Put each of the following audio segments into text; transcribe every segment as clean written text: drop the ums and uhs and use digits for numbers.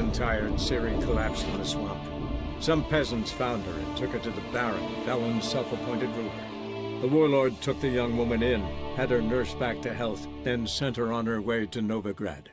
and tired, Ciri collapsed in the swamp. Some peasants found her and took her to the Baron, Valen's self-appointed ruler. The warlord took the young woman in, had her nursed back to health, then sent her on her way to Novigrad.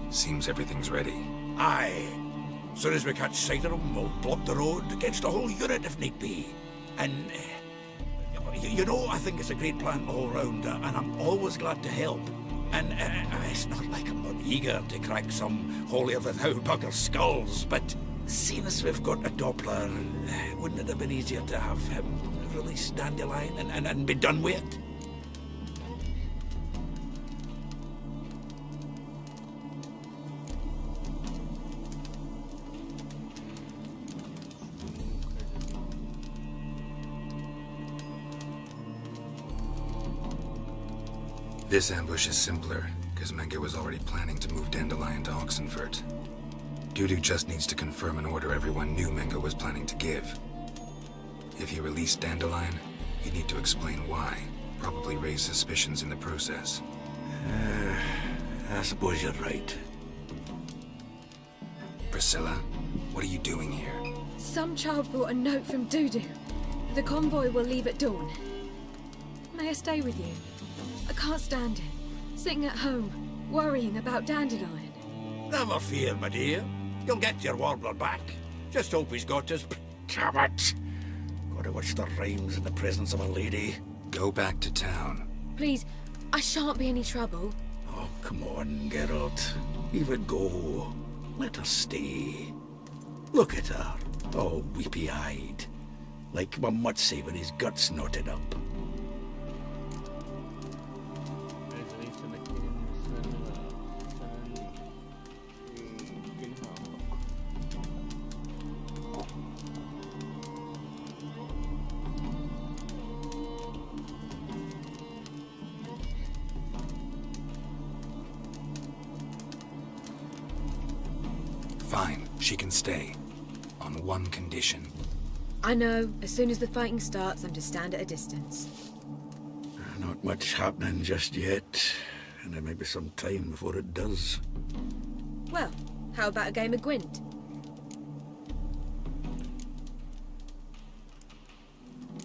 Seems everything's ready. Aye. Soon as we catch sight of them, we'll block the road against a whole unit if need be. And, you know, I think it's a great plan all round, and I'm always glad to help. And it's not like I'm not eager to crack some holier-than-thou bugger skulls, but seeing as we've got a Doppler, wouldn't it have been easier to have him release Dandelion and be done with it? This ambush is simpler, because Menge was already planning to move Dandelion to Oxenfurt. Dudu just needs to confirm an order everyone knew Menge was planning to give. If he released Dandelion, he'd need to explain why, probably raise suspicions in the process. I suppose you're right. Priscilla, what are you doing here? Some child brought a note from Dudu. The convoy will leave at dawn. May I stay with you? I can't stand it. Sitting at home, worrying about Dandelion. Never fear, my dear. You'll get your warbler back. Just hope he's got his... Damn it! Gotta watch the rhymes in the presence of a lady. Go back to town. Please, I shan't be any trouble. Oh, come on, Geralt. Leave it go. Let her stay. Look at her, all weepy-eyed. Like one might say with his guts knotted up. Fine, she can stay. On one condition. I know, as soon as the fighting starts, I'm to stand at a distance. Not much happening just yet, and there may be some time before it does. Well, how about a game of Gwent?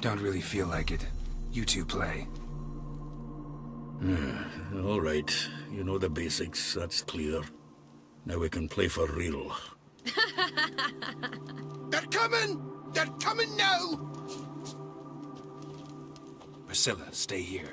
Don't really feel like it. You two play. All right, you know the basics, that's clear. Now we can play for real. They're coming! They're coming now! Priscilla, stay here.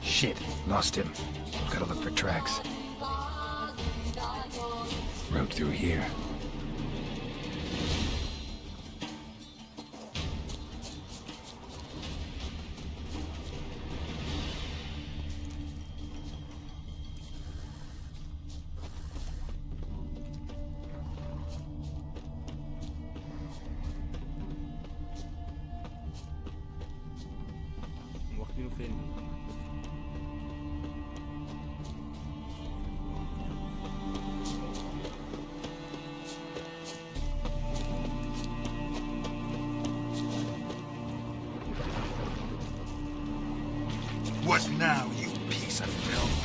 Shit, lost him. Gotta look for tracks. Road through here. واخدينه فين؟ What now, you piece of filth?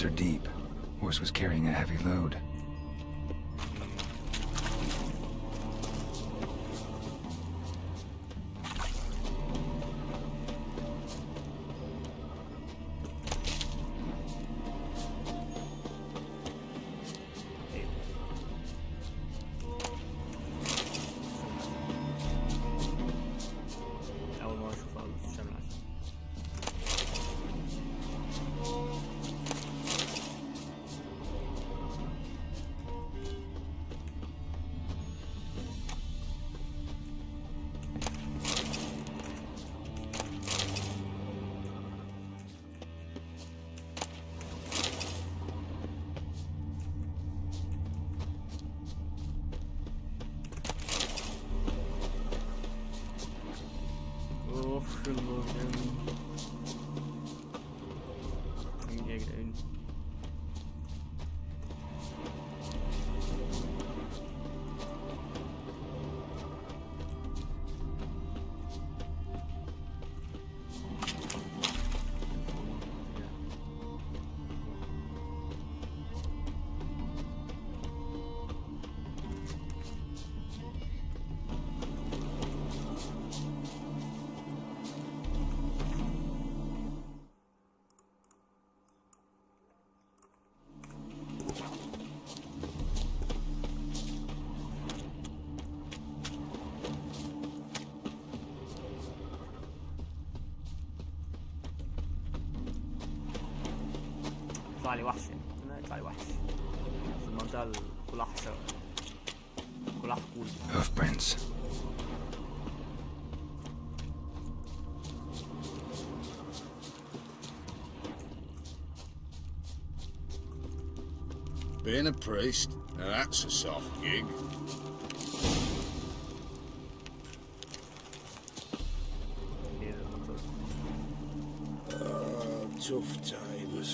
are deep. Horse was carrying a heavy load. أول مرة أشوف الشمال الأسود. اوف شو الموجة يا جدعان. يطلع لي وحش يعني. هنا يطلع لي وحش في المنطقة اللي كلها حشرة، كلها حقول. Hoofprints. Being a priest, now that's a soft gig. ايه ده المنطقة؟ Tough times.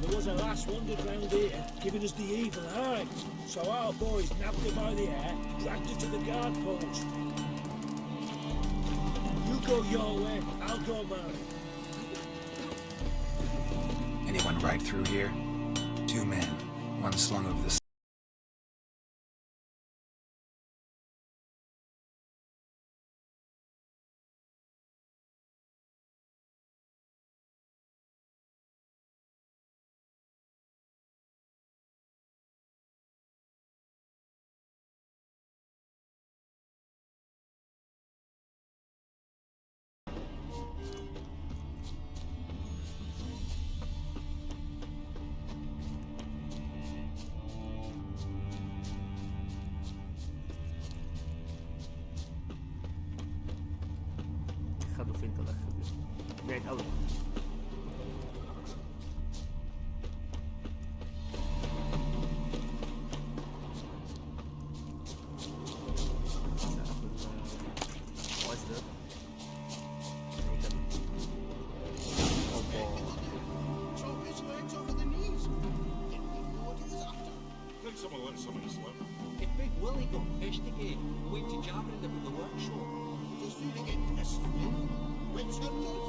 There was a lass wandered round here, giving us the evil eye. So our boys nabbed her by the hair, dragged her to the guard post. You go your way, I'll go mine. Anyone ride through here? 2 men, one slung over the خدوا فين طلع بعيد قوي. Think someone let someone slip. If Big Willie got pissed again, we went to jabbering about the workshop. Just you to get pissed, mate. Witch hunters?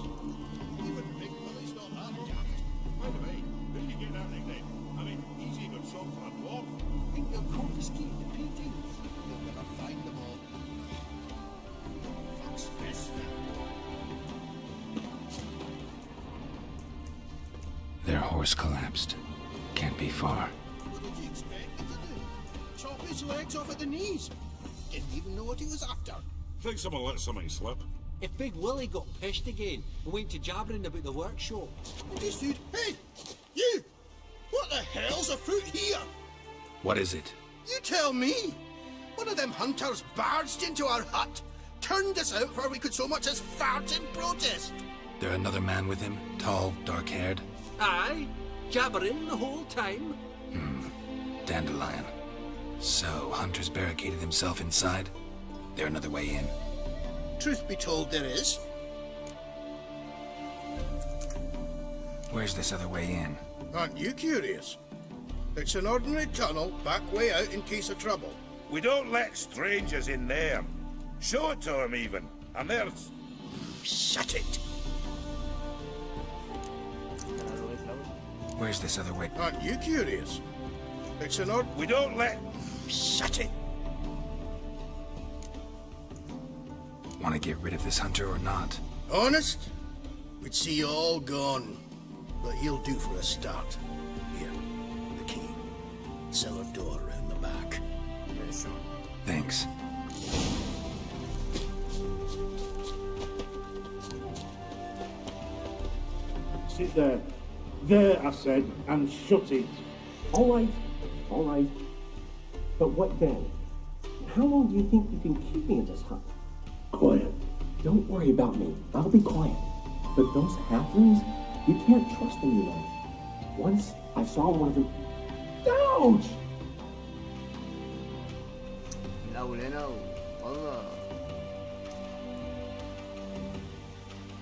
Even Big Willie's not that daft. By the way, where did you get that nickname? I mean, he's even short for a dwarf. Think they'll confiscate the paintings? You'll never find them all. Fuck's this. Their horse collapsed. Can't be far. What did you expect me to do? Chop his legs off at the knees? Didn't even know what he was after. Think someone let something slip. If Big Willie got pissed again, we went to jabbering about the workshop. And he stood, hey, you! What the hell's afoot here? What is it? You tell me! One of them hunters barged into our hut, turned us out before we could so much as fart in protest. There another man with him? Tall, dark-haired? Aye, jabbering the whole time. Dandelion. So, Hunter's barricaded himself inside? There another way in? Truth be told, there is. Where's this other way in? Aren't you curious? It's an ordinary tunnel back way out in case of trouble. We don't let strangers in there. Show it to him, even. And there's... Shut it! Where's this other way? Aren't you curious? It's an odd... We don't let... Shut it! Want to get rid of this hunter or not? Honest? We'd see you all gone. But he'll do for a start. Here, the key. Cellar door around the back. Thanks. Sit there. There, I said, and shut it. All right. But what then? How long do you think you can keep me in this hut? Quiet. Don't worry about me. I'll be quiet. But those halflings, you can't trust them, you know. Once I saw one of them. Ouch! من اول هنا والله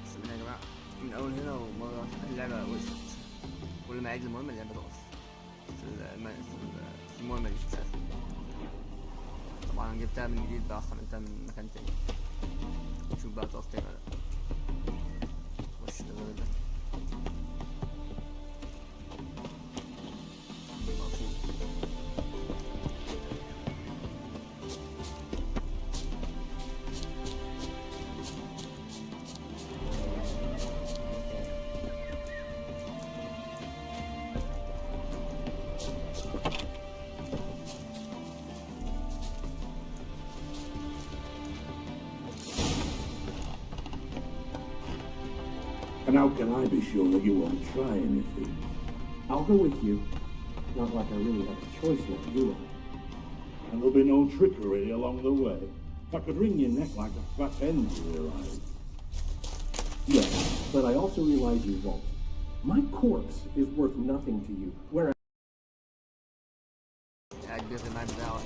بس يا جماعه من اول هنا ومره اللعبه وقفت كل ما اعيد المهمه اللعبه تقف في المهمه دي مش عارف طبعا انا جبتها من جديد بقى حملتها من مكان تاني نشوف بقى تقف تاني ولا لا خش الراجل ده And how can I be sure that you won't try anything? I'll go with you. Not like I really have a choice now, do I? And there'll be no trickery along the way. I could wring your neck like a fat hen to realize. Yes, but I also realize you won't. My corpse is worth nothing to you, whereas قاعد بيغلي معايا بتاعه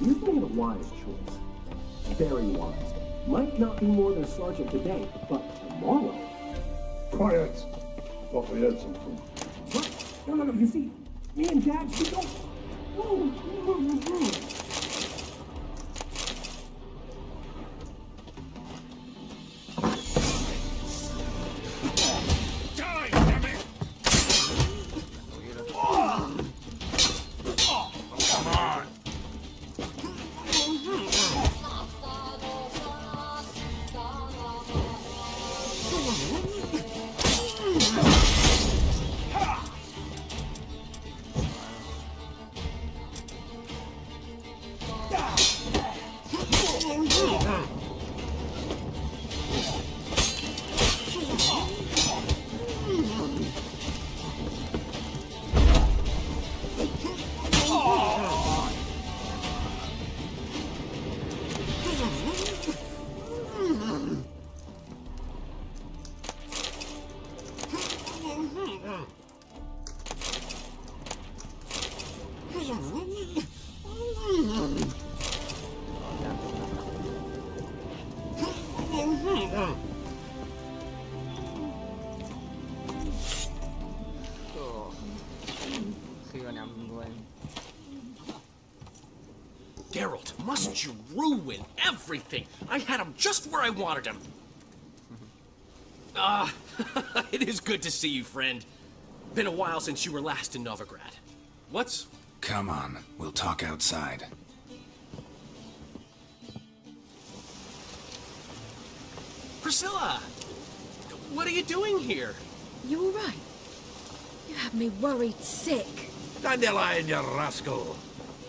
you've made a wise choice. Very wise. Might not be more than sergeant today, but tomorrow. Quiet! I thought we heard something. What? No, you see, me and Dad, we don't... Geralt, mustn't you ruin everything? I had him just where I wanted him. It is good to see you, friend. Been a while since you were last in Novigrad. What's... Come on, we'll talk outside. Priscilla! What are you doing here? You all right? You had me worried sick. Dandelion, you rascal.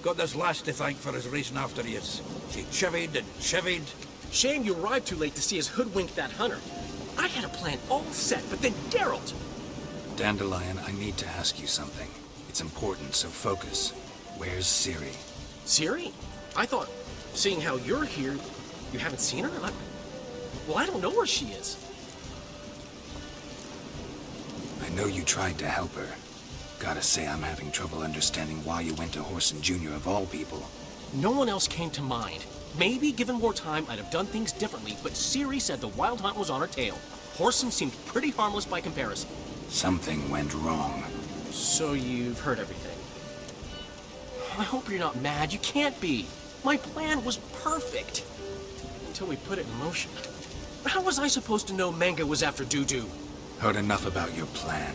Got this lass to thank for his racing after yous. She chivied and chivied. Shame you arrived too late to see us hoodwink that hunter. I had a plan all set, but then Geralt... Dandelion, I need to ask you something. It's important, so focus. Where's Ciri? Ciri? I thought, seeing how you're here, you haven't seen her? Well, I don't know where she is. I know you tried to help her. Gotta say, I'm having trouble understanding why you went to Whoreson Jr. of all people. No one else came to mind. Maybe, given more time, I'd have done things differently, but Ciri said the Wild Hunt was on her tail. Whoreson seemed pretty harmless by comparison. Something went wrong. So you've heard everything. I hope you're not mad. You can't be. My plan was perfect. Until we put it in motion. How was I supposed to know Menge was after Dudu? Heard enough about your plan.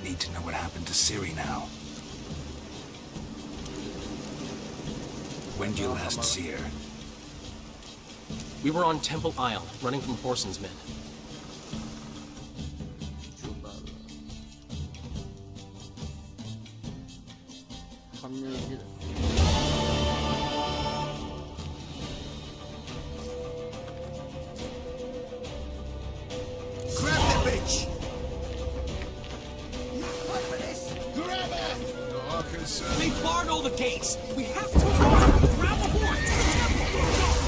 Need to know what happened to Ciri now. When did you last see her? We were on Temple Isle, running from Whoreson's men. coba familiar. Grab the bitch! Grab her! No, I can say. They barred all the gates! We have to run! Grab a horse to the temple!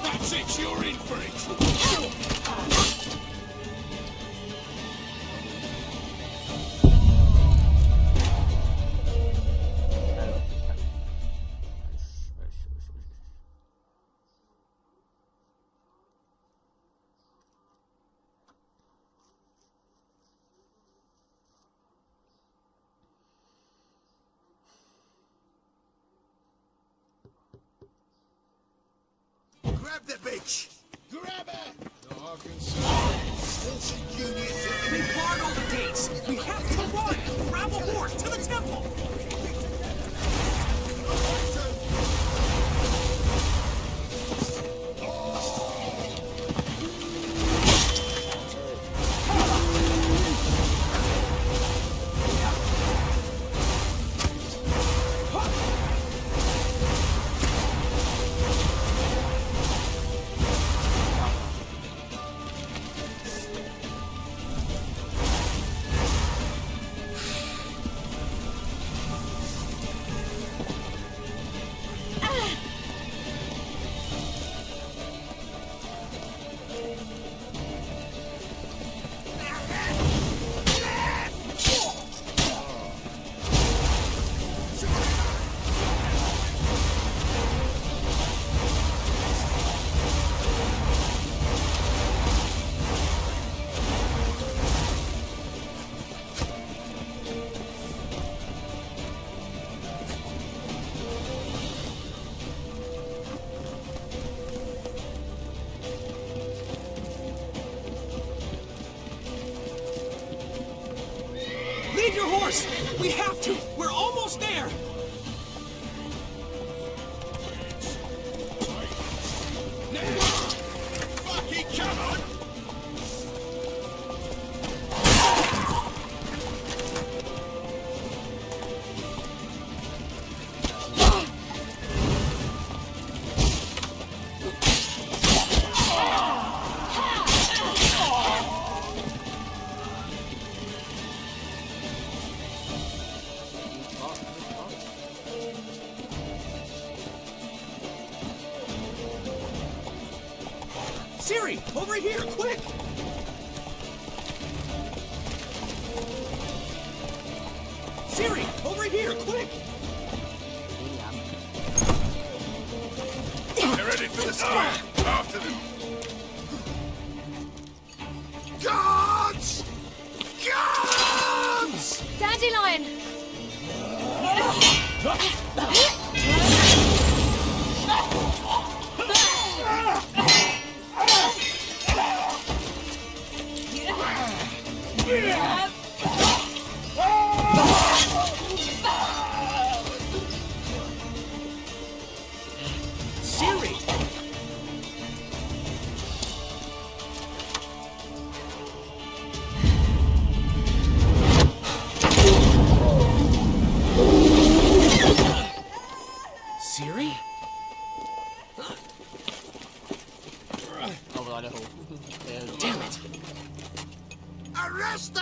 That's it, you're in for it. Grab the bitch! Grab her! No, I can say. Wilson Jr. They barred all the gates! We have to run! Grab a horse to the temple! Leave your horse! We have to! We're almost there! Fucking come on! Ciri! Over here! Quick! Ciri! Over here! Quick! They're headed for the square! After them! Guards! Guards! Dandelion!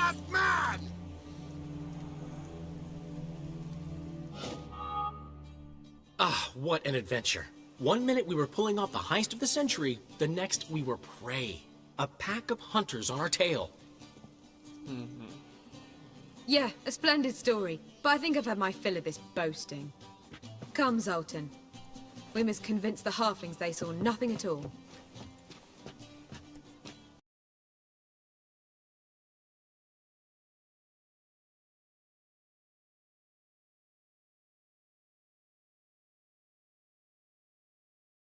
half mad! Ah, what an adventure. One minute we were pulling off the heist of the century, the next we were prey. A pack of hunters on our tail. Yeah, a splendid story, but I think I've had my fill of this boasting. Come, Zoltan. We must convince the halflings they saw nothing at all.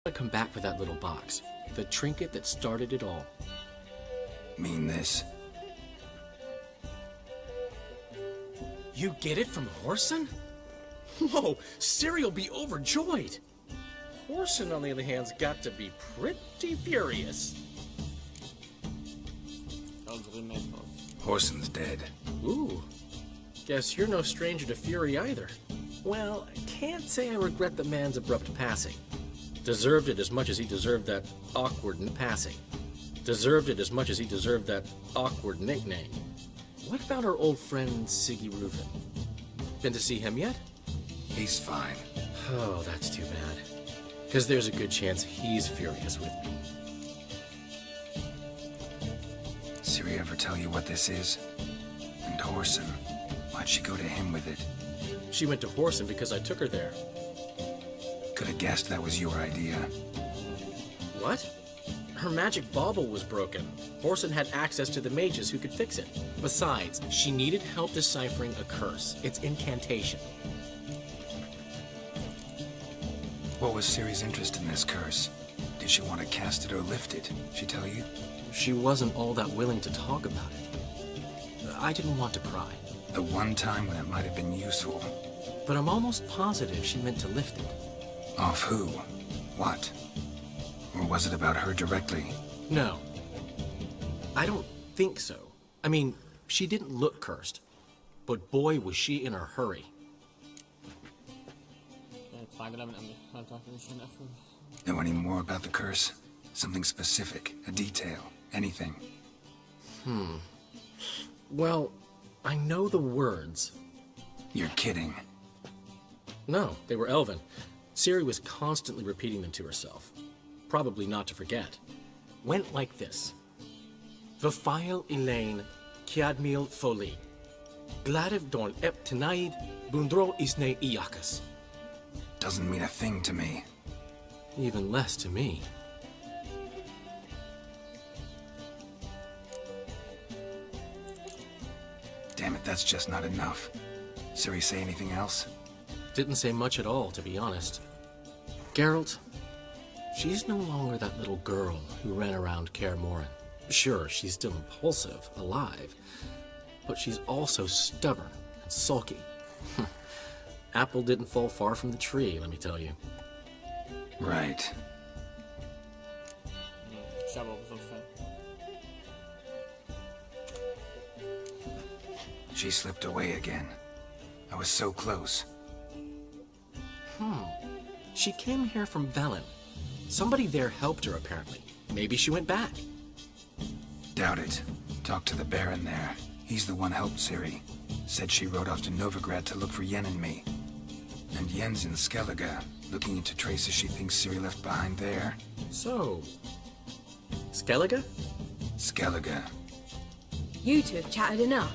I come back for that little box. The trinket that started it all. Mean this? You get it from Horson? Whoa, Ciri'll be overjoyed. Horson, on the other hand's got to be pretty furious. Horson's dead. Ooh, guess you're no stranger to fury either. Well, I can't say I regret the man's abrupt passing. Deserved it as much as he deserved that awkward passing. Deserved it as much as he deserved that awkward nickname. What about our old friend Siggy Rufin? Been to see him yet? He's fine. Oh, that's too bad. Because there's a good chance he's furious with me. Ciri ever tell you what this is? And Horson? Why'd she go to him with it? She went to Horson because I took her there. Could have guessed that was your idea. What? Her magic bauble was broken. Horson had access to the mages who could fix it. Besides, she needed help deciphering a curse. Its incantation. What was Ciri's interest in this curse? Did she want to cast it or lift it? She tell you? She wasn't all that willing to talk about it. I didn't want to pry. The one time when it might have been useful. But I'm almost positive she meant to lift it. Off who? What? Or was it about her directly? No. I don't think so. I mean, she didn't look cursed. But boy, was she in a hurry. Know any more about the curse? Something specific, a detail, anything? Well, I know the words. You're kidding. No, they were Elven. Ciri was constantly repeating them to herself. Probably not to forget. Went like this. Vafile Elaine Kiadmil Foli. Gladiv Dorn Ep Tenaid Bundro Isne Iakas. Doesn't mean a thing to me. Even less to me. Damn it, that's just not enough. Ciri say anything else? Didn't say much at all, to be honest. Geralt, she's no longer that little girl who ran around Kaer Morhen. Sure, she's still impulsive, alive, but she's also stubborn and sulky. Apple didn't fall far from the tree, let me tell you. Right. She slipped away again. I was so close. She came here from Velen. Somebody there helped her, apparently. Maybe she went back. Doubt it. Talked to the Baron there. He's the one helped Ciri. Said she rode off to Novigrad to look for Yen and me. And Yen's in Skellige, looking into traces she thinks Ciri left behind there. So, Skellige? Skellige. You two have chatted enough.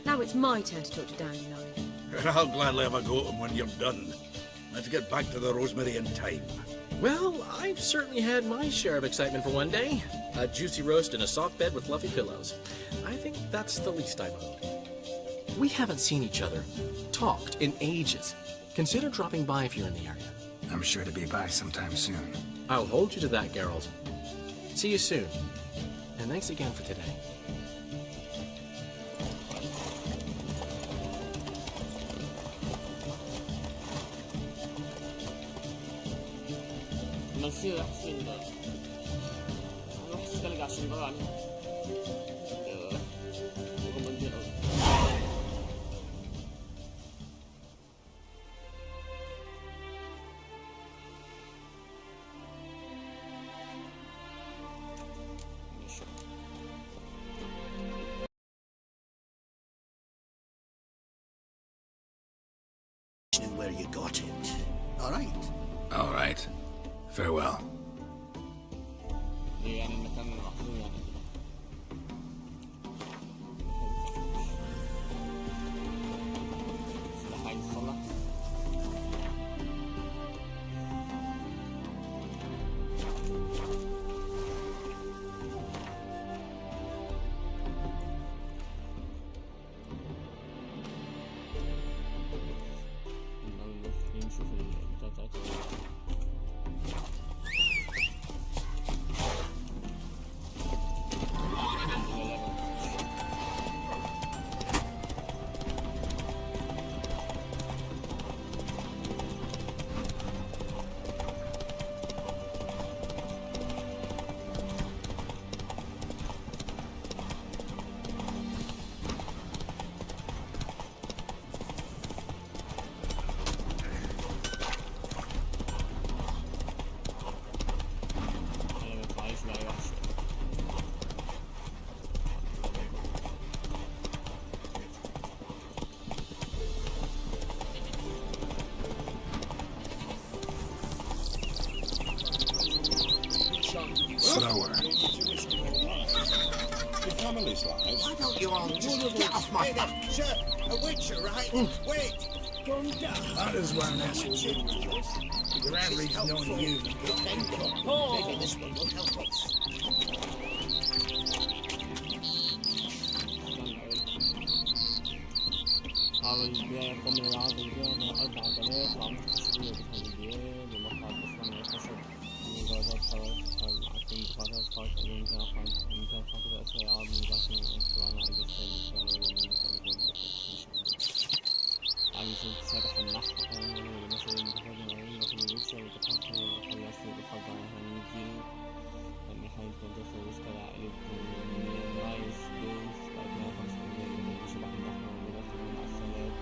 Now it's my turn to talk to Dandelion. And I'll gladly have a go at him when you're done. Let's get back to the Rosemary in time. Well, I've certainly had my share of excitement for one day. A juicy roast in a soft bed with fluffy pillows. I think that's the least I'm owed. We haven't seen each other, talked in ages. Consider dropping by if you're in the area. I'm sure to be by sometime soon. I'll hold you to that, Geralt. See you soon. And thanks again for today. المنسية حسين نروح سكالك عشان نبغى عنه where you got it. All right? All right. Farewell. يعني المكان المحظوظ يعني سلاح عايز يصلح نشوف البتاع بتاعته Slower. Your family's lives. Why don't you all just get off my back? Sir, a witcher, right? Wait. Come down. That is one that's Bradley's known you. Maybe this one will help us. حاول يقوم من العرض الجوهر 4 بنات وعمل تشغيل بالهديات ومقطع التصميم والخشب من درجات حرارة معكين بقطع الخارج أيضا إمكان خاطر أسرع عرض من جاسم الانتظار مع الجسد عايز تسابح النحو مثلا المتفاضل معين وفي الويتشر وتقاطع وخلص بحظ عن هنيجي النهاية تنتظر وسط العائلة رايس بوث أبناء 5 شبح النحو ومدخل المعسلات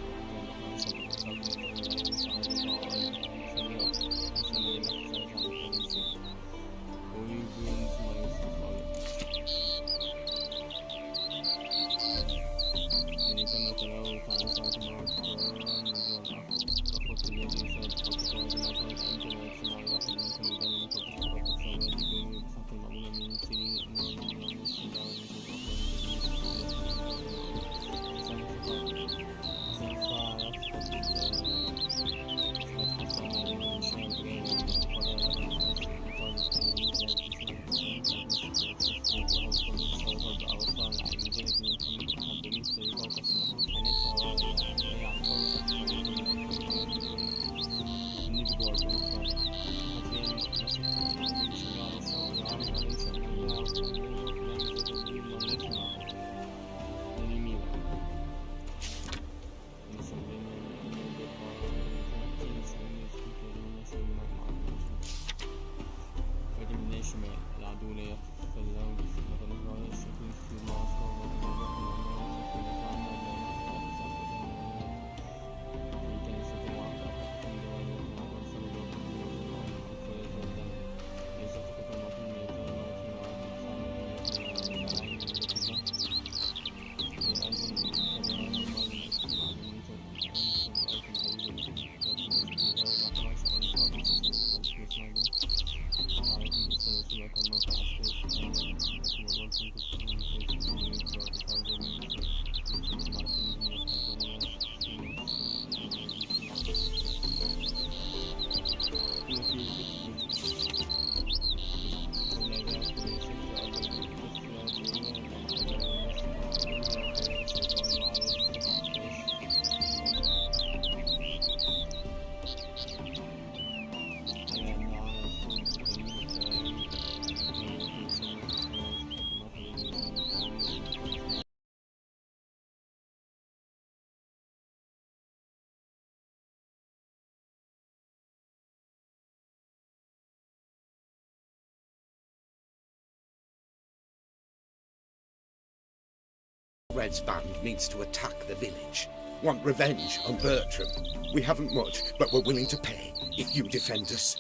Red's band needs to attack the village. Want revenge on Bertram. We haven't much, but we're willing to pay if you defend us.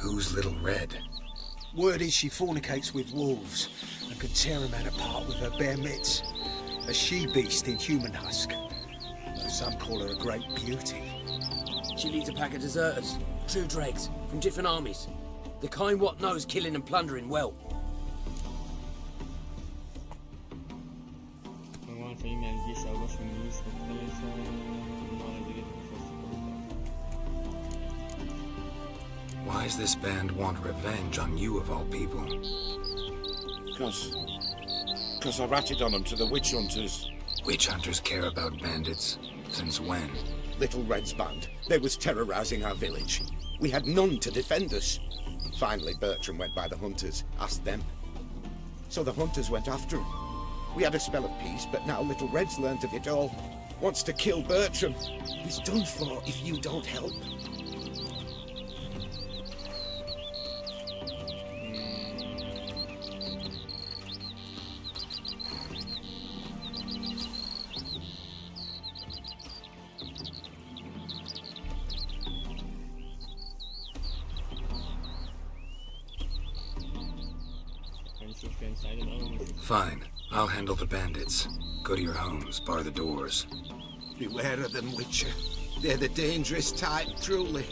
Who's Little Red? Word is she fornicates with wolves and can tear a man apart with her bare mitts. A she-beast in human husk. Though some call her a great beauty. She leads a pack of deserters, true dregs, from different armies. The kind what knows killing and plundering well. Agora tem minha lista, eu gosto muito, Why does this band want revenge on you of all people? Because I ratted on them to the witch hunters. Witch hunters care about bandits? Since when? Little Red's band, they was terrorizing our village. We had none to defend us. Finally, Bertram went by the hunters, asked them. So the hunters went after him. We had a spell of peace, but now Little Red's learnt of it all. Wants to kill Bertram. He's done for if you don't help. Fine. I'll handle the bandits. Go to your homes, bar the doors. Beware of them, Witcher. They're the dangerous type, truly.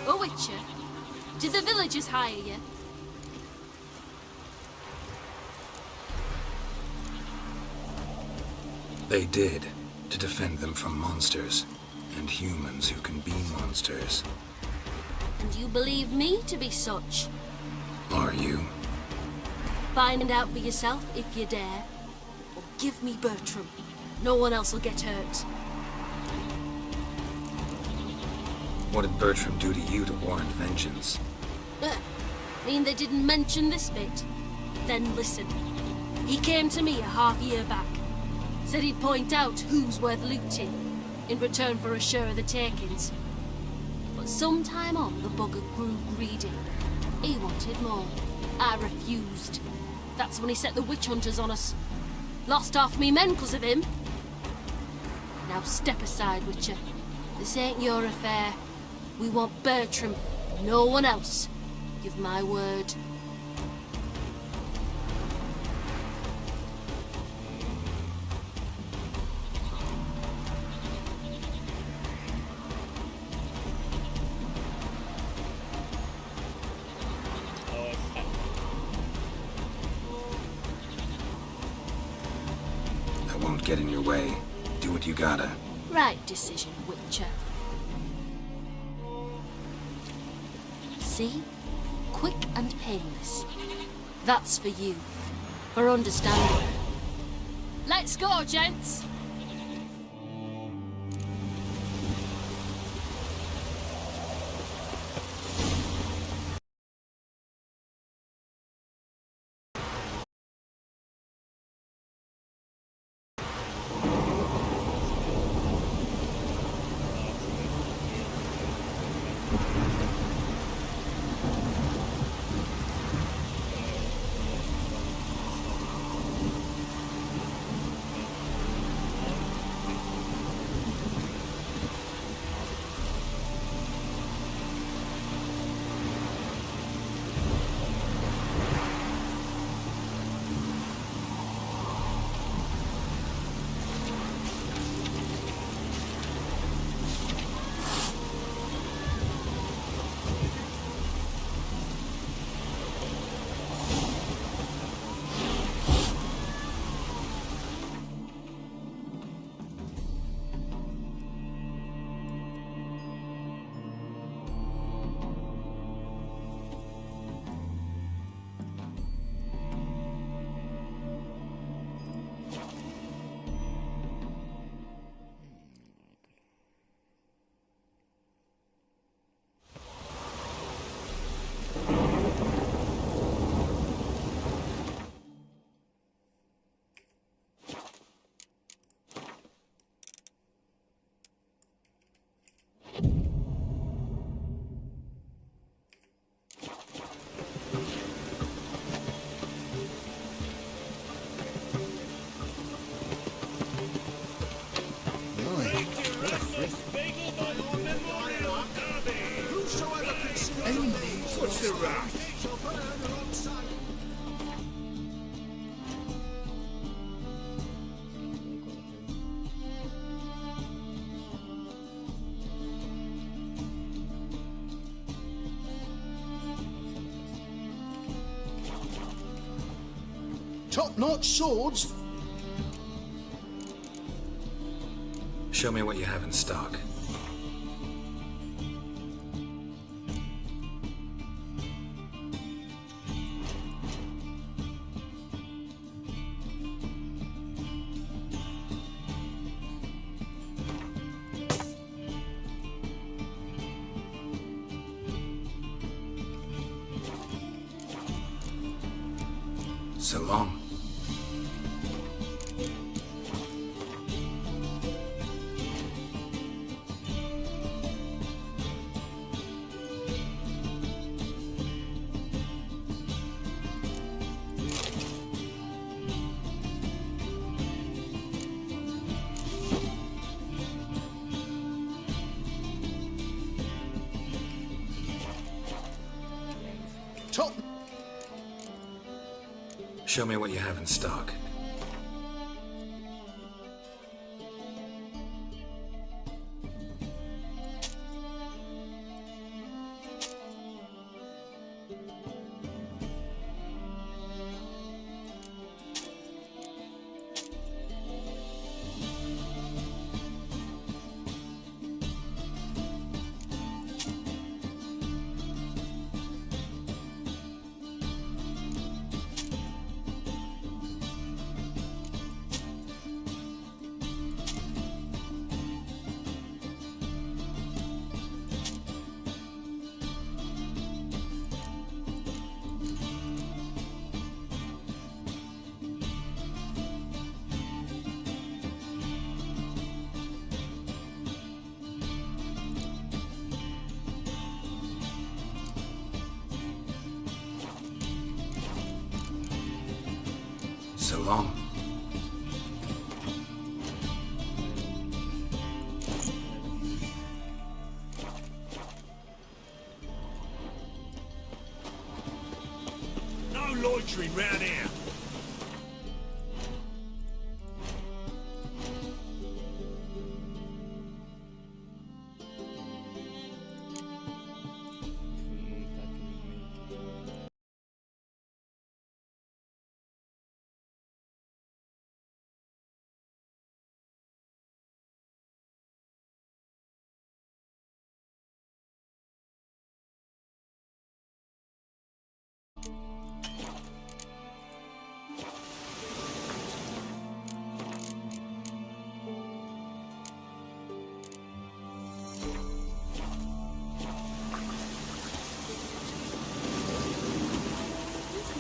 Oh, Witcher, did the villagers hire you? They did, to defend them from monsters, and humans who can be monsters. And you believe me to be such? Are you? Find out for yourself if you dare. Or give me Bertram. No one else will get hurt. What did Bertram do to you to warrant vengeance? Mean they didn't mention this bit? Then listen. He came to me a half-year back. Said he'd point out who's worth looting, in return for a share of the takings. But sometime on, the bugger grew greedy. He wanted more. I refused. That's when he set the witch hunters on us. Lost half me men 'cause of him. Now step aside, Witcher. This ain't your affair. We want Bertram, no one else. Give my word. I won't get in your way. Do what you gotta. Right decision, Witcher. See? Quick and painless. That's for you. For understanding. Let's go, gents! What's the rush? Top-notch swords? Show me what you have in stock. So long. Top. Show me what you have in stock. So long. No loitering round here.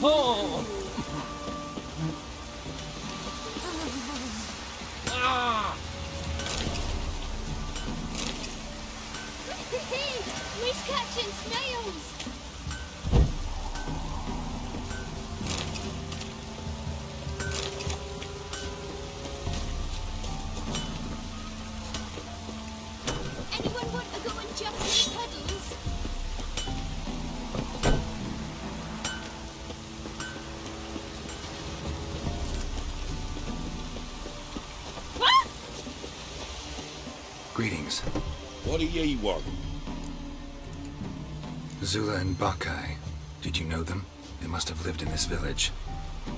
Oh! Ah! We're catching snails! Anyone want to go and jump in the puddles? Greetings. What do ye want? Zula and Bakai. Did you know them? They must have lived in this village.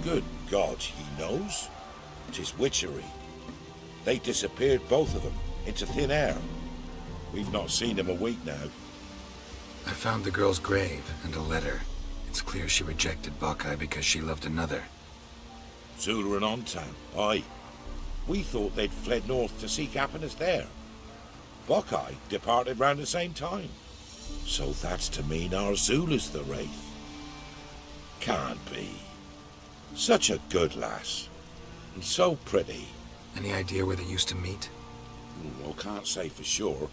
Good God, he knows. 'Tis witchery. They disappeared, both of them, into thin air. We've not seen them a week now. I found the girl's grave and a letter. It's clear she rejected Bakai because she loved another. Zula and Ontan, aye. We thought they'd fled north to seek happiness there. Bakai departed round the same time. So that's to mean our Zula's the wraith. Can't be. Such a good lass. And so pretty. Any idea where they used to meet? Well, can't say for sure.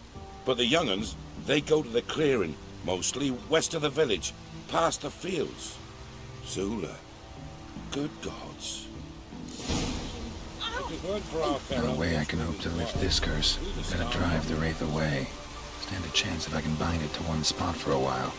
But the young'uns, they go to the clearing, mostly west of the village, past the fields. Zula. Good gods. No way I can hope to lift this curse. Gotta drive the wraith away. Stand a chance if I can bind it to one spot for a while.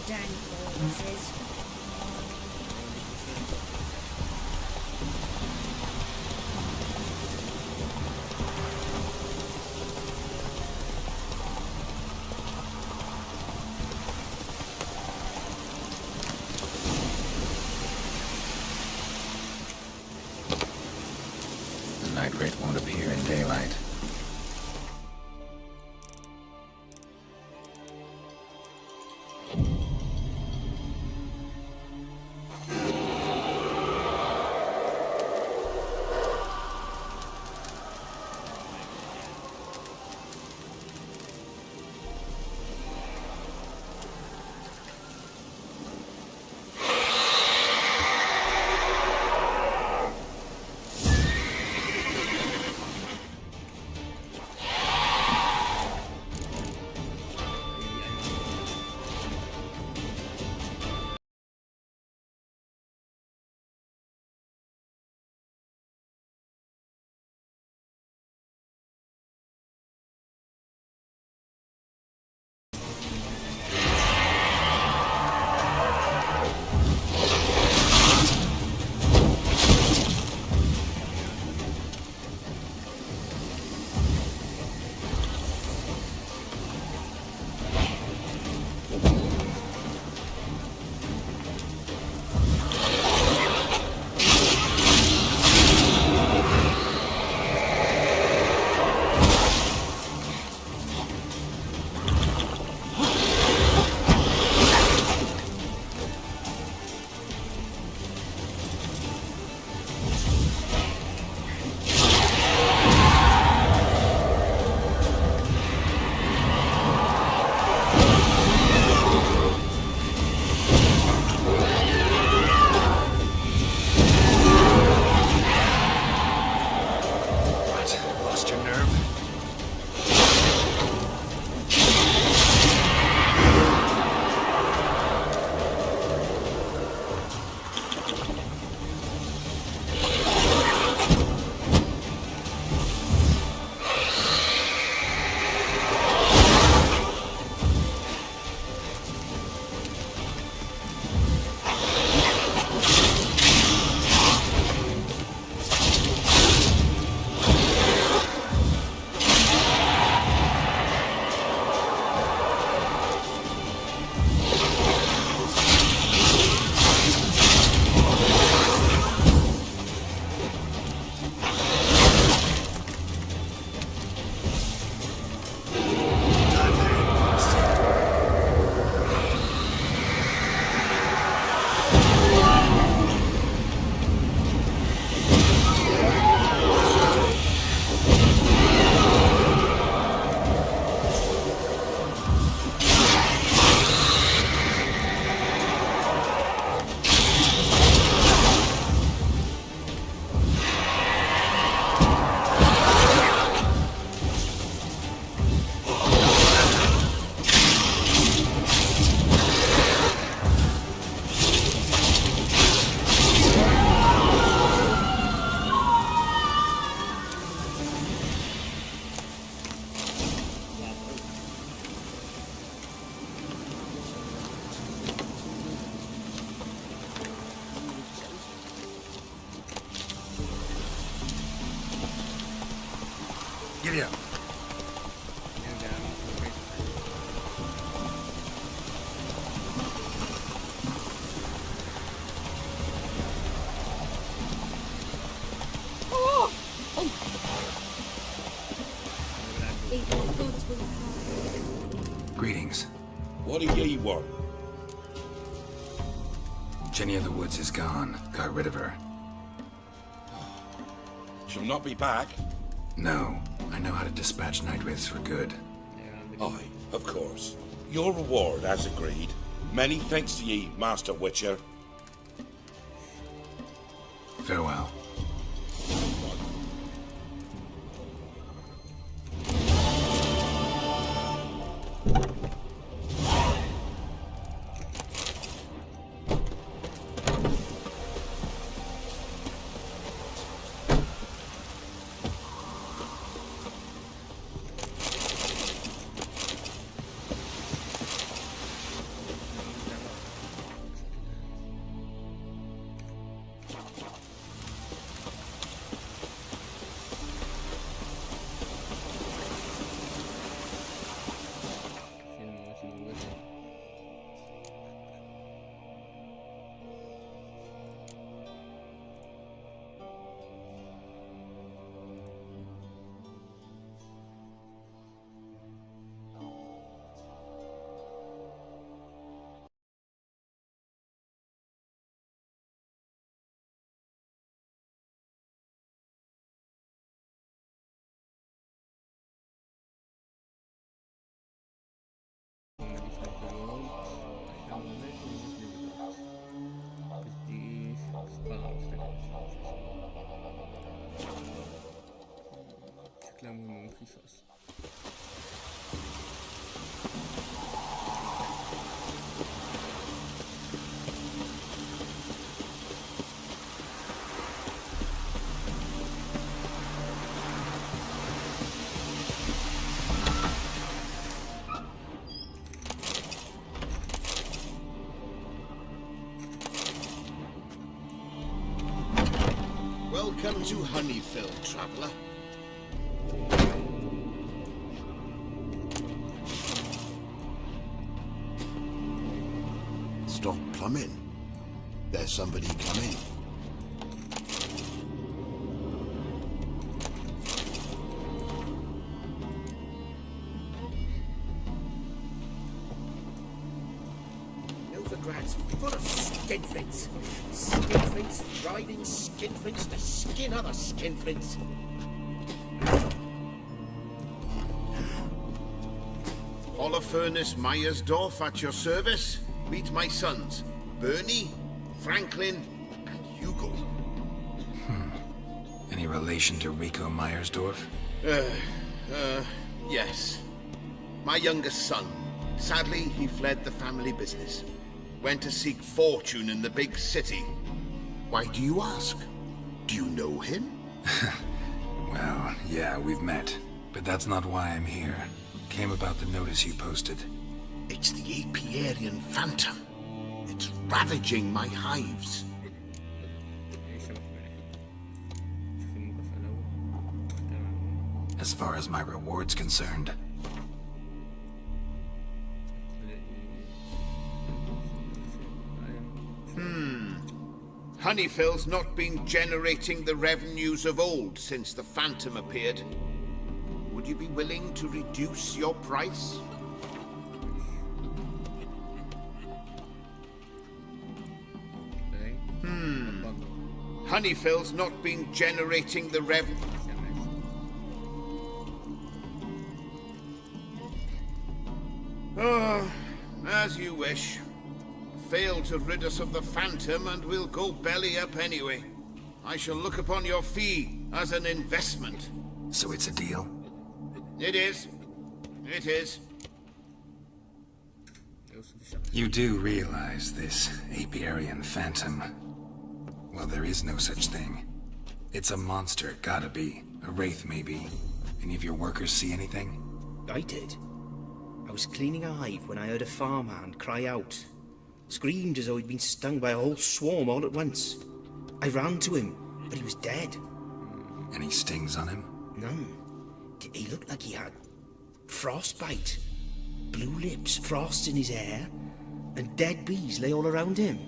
dank noises. The night wraith won't appear in daylight. Giddy up. Greetings. What do ye want? Jenny of the Woods is gone. Got rid of her. She'll not be back. No. I know how to dispatch night wraiths for good. Aye, of course. Your reward, as agreed. Many thanks to ye, Master Witcher. Farewell. to Honeyfield, traveller. Stop plumbing. There's somebody coming. Novigrad's full of skinflints. Skinflints riding skinflints to skin other skinflints. Holofernes Myersdorf at your service. Meet my sons, Bernie, Franklin, and Hugo. Any relation to Rico Myersdorf? Yes. My youngest son. Sadly, he fled the family business. Went to seek fortune in the big city. Why do you ask? Do you know him? Well, yeah, we've met. But that's not why I'm here. Came about the notice you posted. It's the Apiarian Phantom. It's ravaging my hives. As far as my reward's concerned. Honeyfield's not been generating the revenues of old since the Phantom appeared. Would you be willing to reduce your price? Honeyfield's not been generating the revenue. Oh, as you wish. Fail to rid us of the Phantom and we'll go belly up anyway. I shall look upon your fee as an investment. So it's a deal? It is. It is. You do realize this Apiarian Phantom? Well, there is no such thing. It's a monster, gotta be. A wraith, maybe. Any of your workers see anything? I did. I was cleaning a hive when I heard a farmhand cry out. Screamed as though he'd been stung by a whole swarm all at once. I ran to him, but he was dead. Any stings on him? None. He looked like he had frostbite. Blue lips, frost in his hair, and dead bees lay all around him.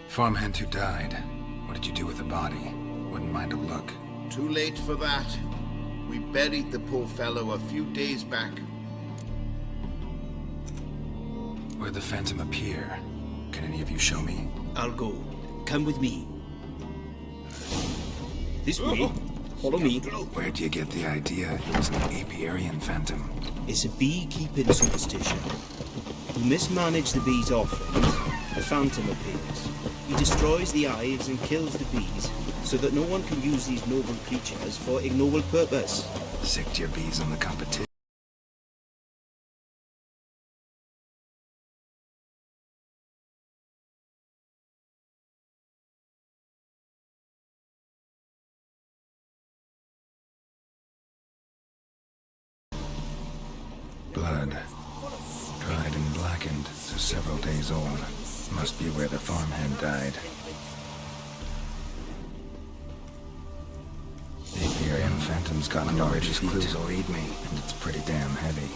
Farmhand who died. What did you do with the body? Wouldn't mind a look. Too late for that. We buried the poor fellow a few days back. Where'd the Phantom appear? Can any of you show me? I'll go. Come with me. This way. Follow me. Where'd you get the idea it was an Apiarian Phantom? It's a beekeeping superstition. You mismanage the bees' offerings, the Phantom appears. He destroys the hives and kills the bees, so that no one can use these noble creatures for ignoble purpose. Sick to your bees on the competition. Blood. Dried and blackened, so several days old. Must be where the farmhand died. The Apiarian Phantom's got large feet. Will eat me, and it's pretty damn heavy.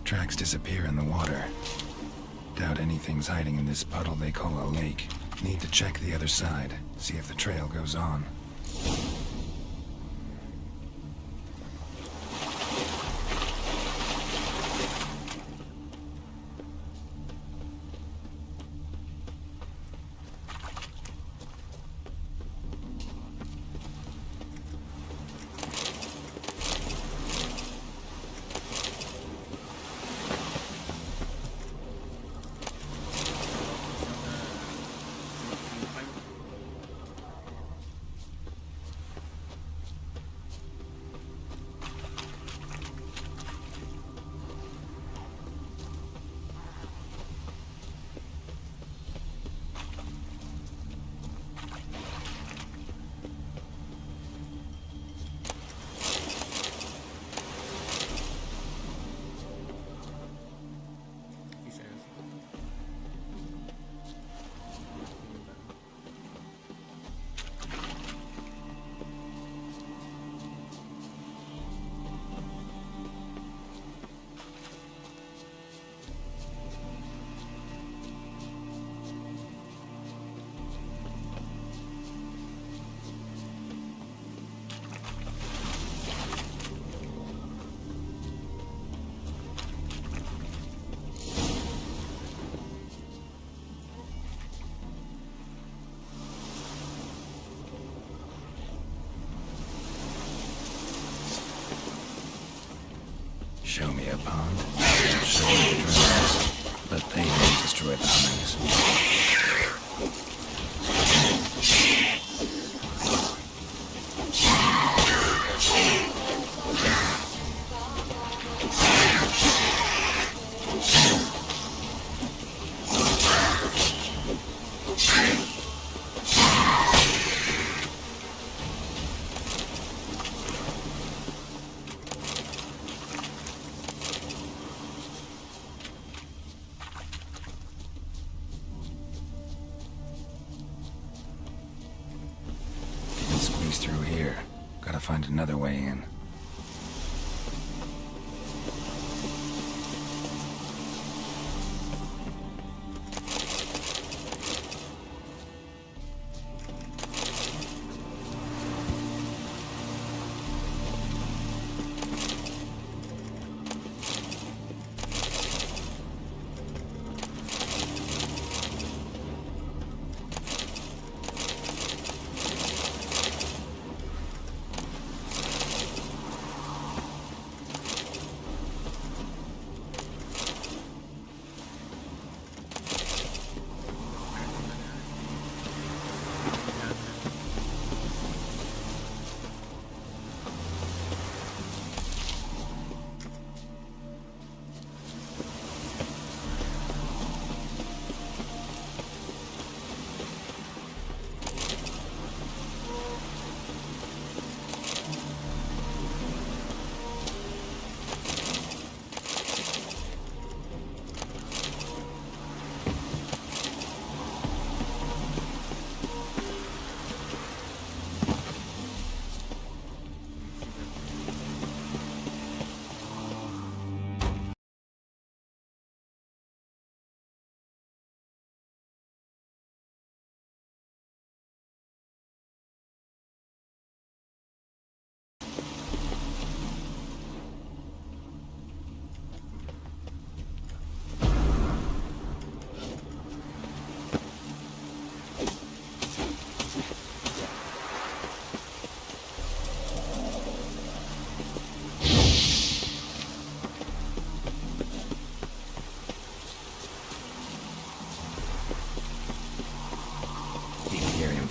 Tracks disappear in the water. Doubt anything's hiding in this puddle they call a lake. Need to check the other side, see if the trail goes on. Show me a pond. Show me the dragons. Let they destroy the Hummings. Squeeze through here. Gotta find another way in.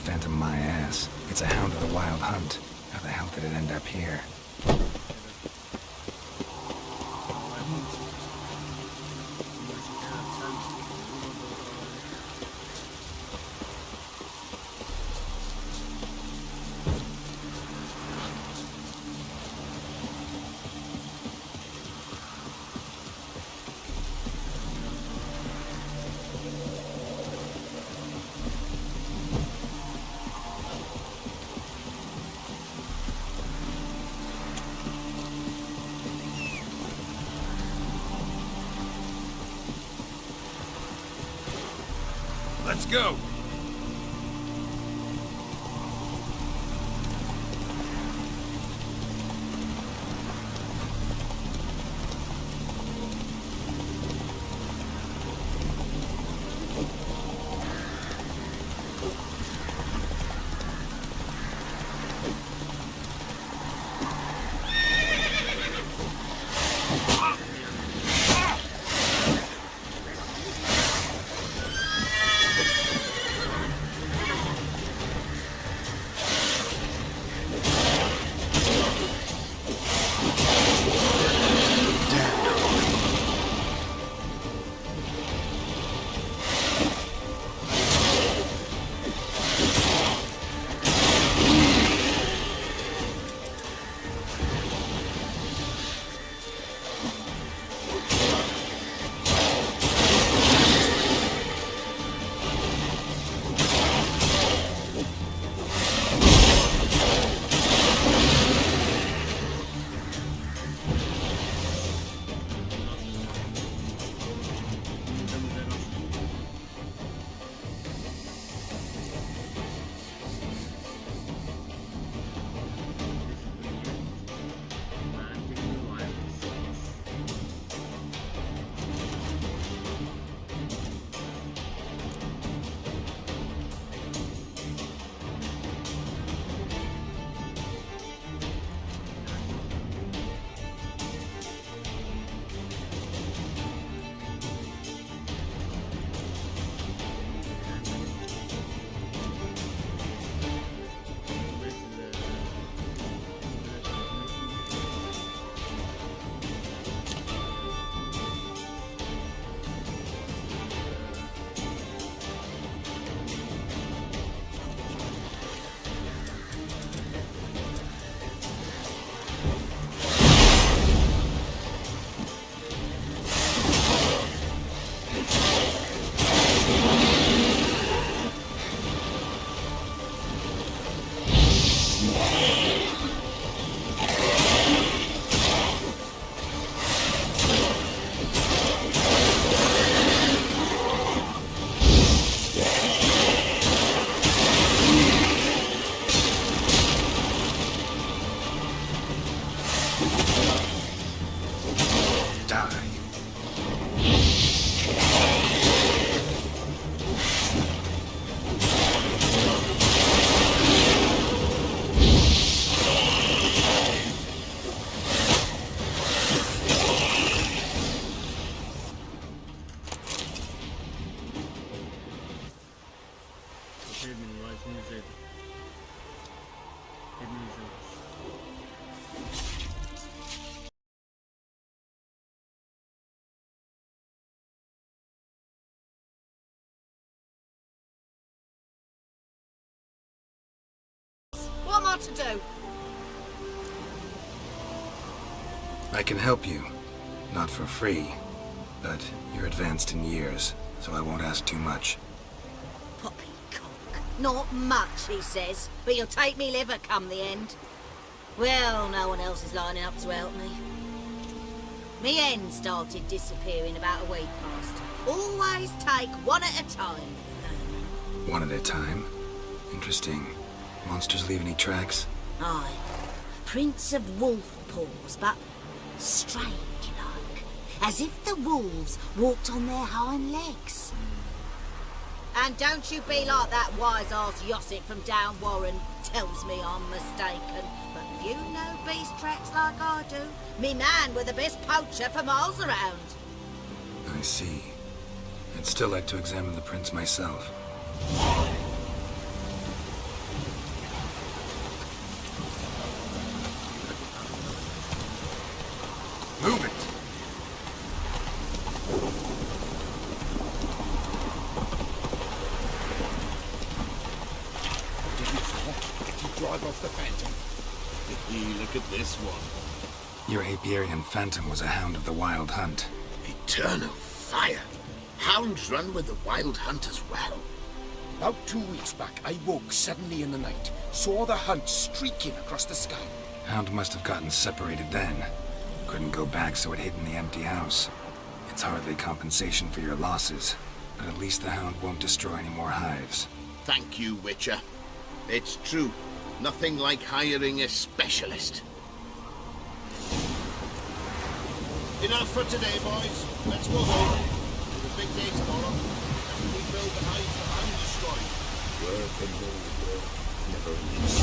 Phantom my ass. It's a hound of the Wild Hunt. How the hell did it end up here? Let's go! اسمه زاد ابن زاد. What am I to do? I can help you. Not for free, but you're advanced in years, so I won't ask too much. Poppycock. Not much, he says, but you'll take me liver come the end. Well, no one else is lining up to help me. Me hen started disappearing about a week past. Always take one at a time. One at a time? Interesting. Monsters leave any tracks? Aye. Prints of wolf paws, but strange like. As if the wolves walked on their hind legs. And don't you be like that wise-ass Yossip from down Warren tells me I'm mistaken. But if you know beast tracks like I do, me man were the best poacher for miles around. I see. I'd still like to examine the prints myself. Move it! Drive off the Phantom. Look at this one. Your Apiarian Phantom was a hound of the Wild Hunt. Eternal fire. Hounds run with the Wild Hunt as well. About 2 weeks back, I woke suddenly in the night, saw the hunt streaking across the sky. Hound must have gotten separated then. Couldn't go back, so it hid in the empty house. It's hardly compensation for your losses, but at least the hound won't destroy any more hives. Thank you, Witcher. It's true. Nothing like hiring a specialist. Enough for today, boys. Let's go home. It's a big day tomorrow. Let's rebuild the hive the hound destroyed. Work and more work. Never ends.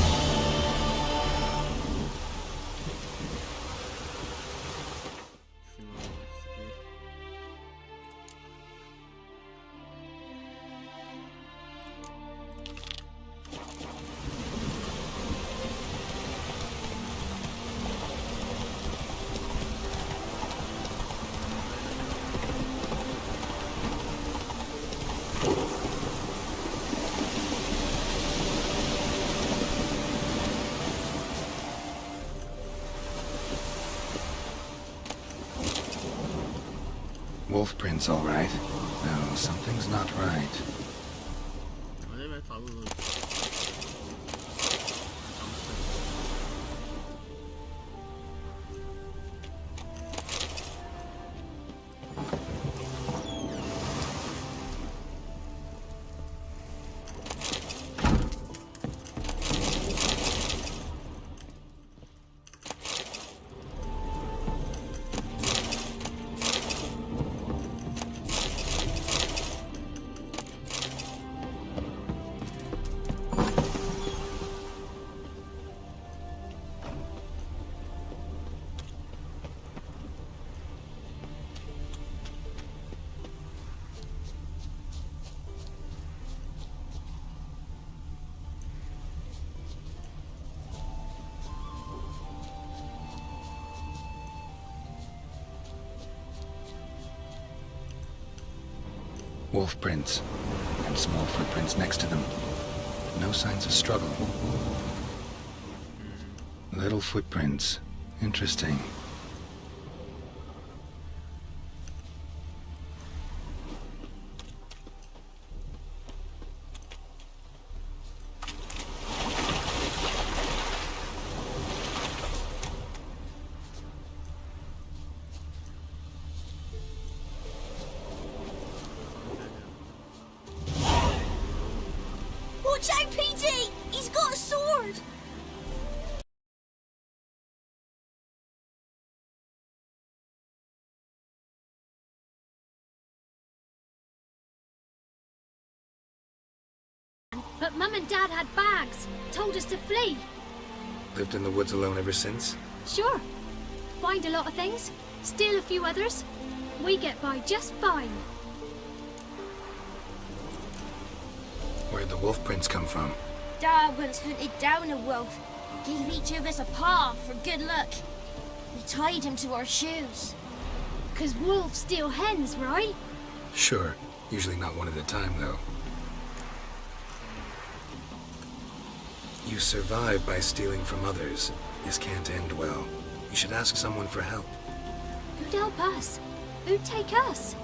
Wolf prints, all right. No, something's not right. Wolf prints, and small footprints next to them. No signs of struggle. Little footprints. Interesting. Watch out, PD! He's got a sword! But Mum and Dad had bags, told us to flee. Lived in the woods alone ever since? Sure. Find a lot of things, steal a few others. We get by just fine. Where'd the wolf prints come from? Dad once hunted down a wolf, gave each of us a paw for good luck. We tied him to our shoes. 'Cause wolves steal hens, right? Sure. Usually not one at a time, though. You survive by stealing from others. This can't end well. You should ask someone for help. Who'd help us? Who'd take us?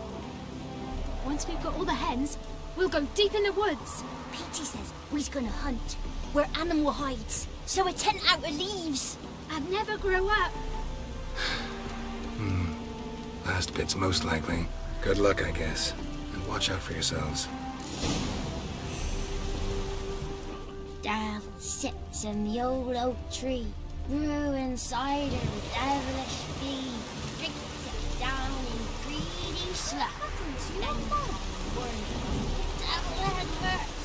Once we've got all the hens, we'll go deep in the woods. Petey says we's gonna hunt where animal hides, so a tent out of leaves. I'd never grow up. Last bit's most likely. Good luck, I guess. And watch out for yourselves. Dad sits in the old oak tree, brewing cider with devilish speed. Drinks it down in greedy slush. Then devil head hurts.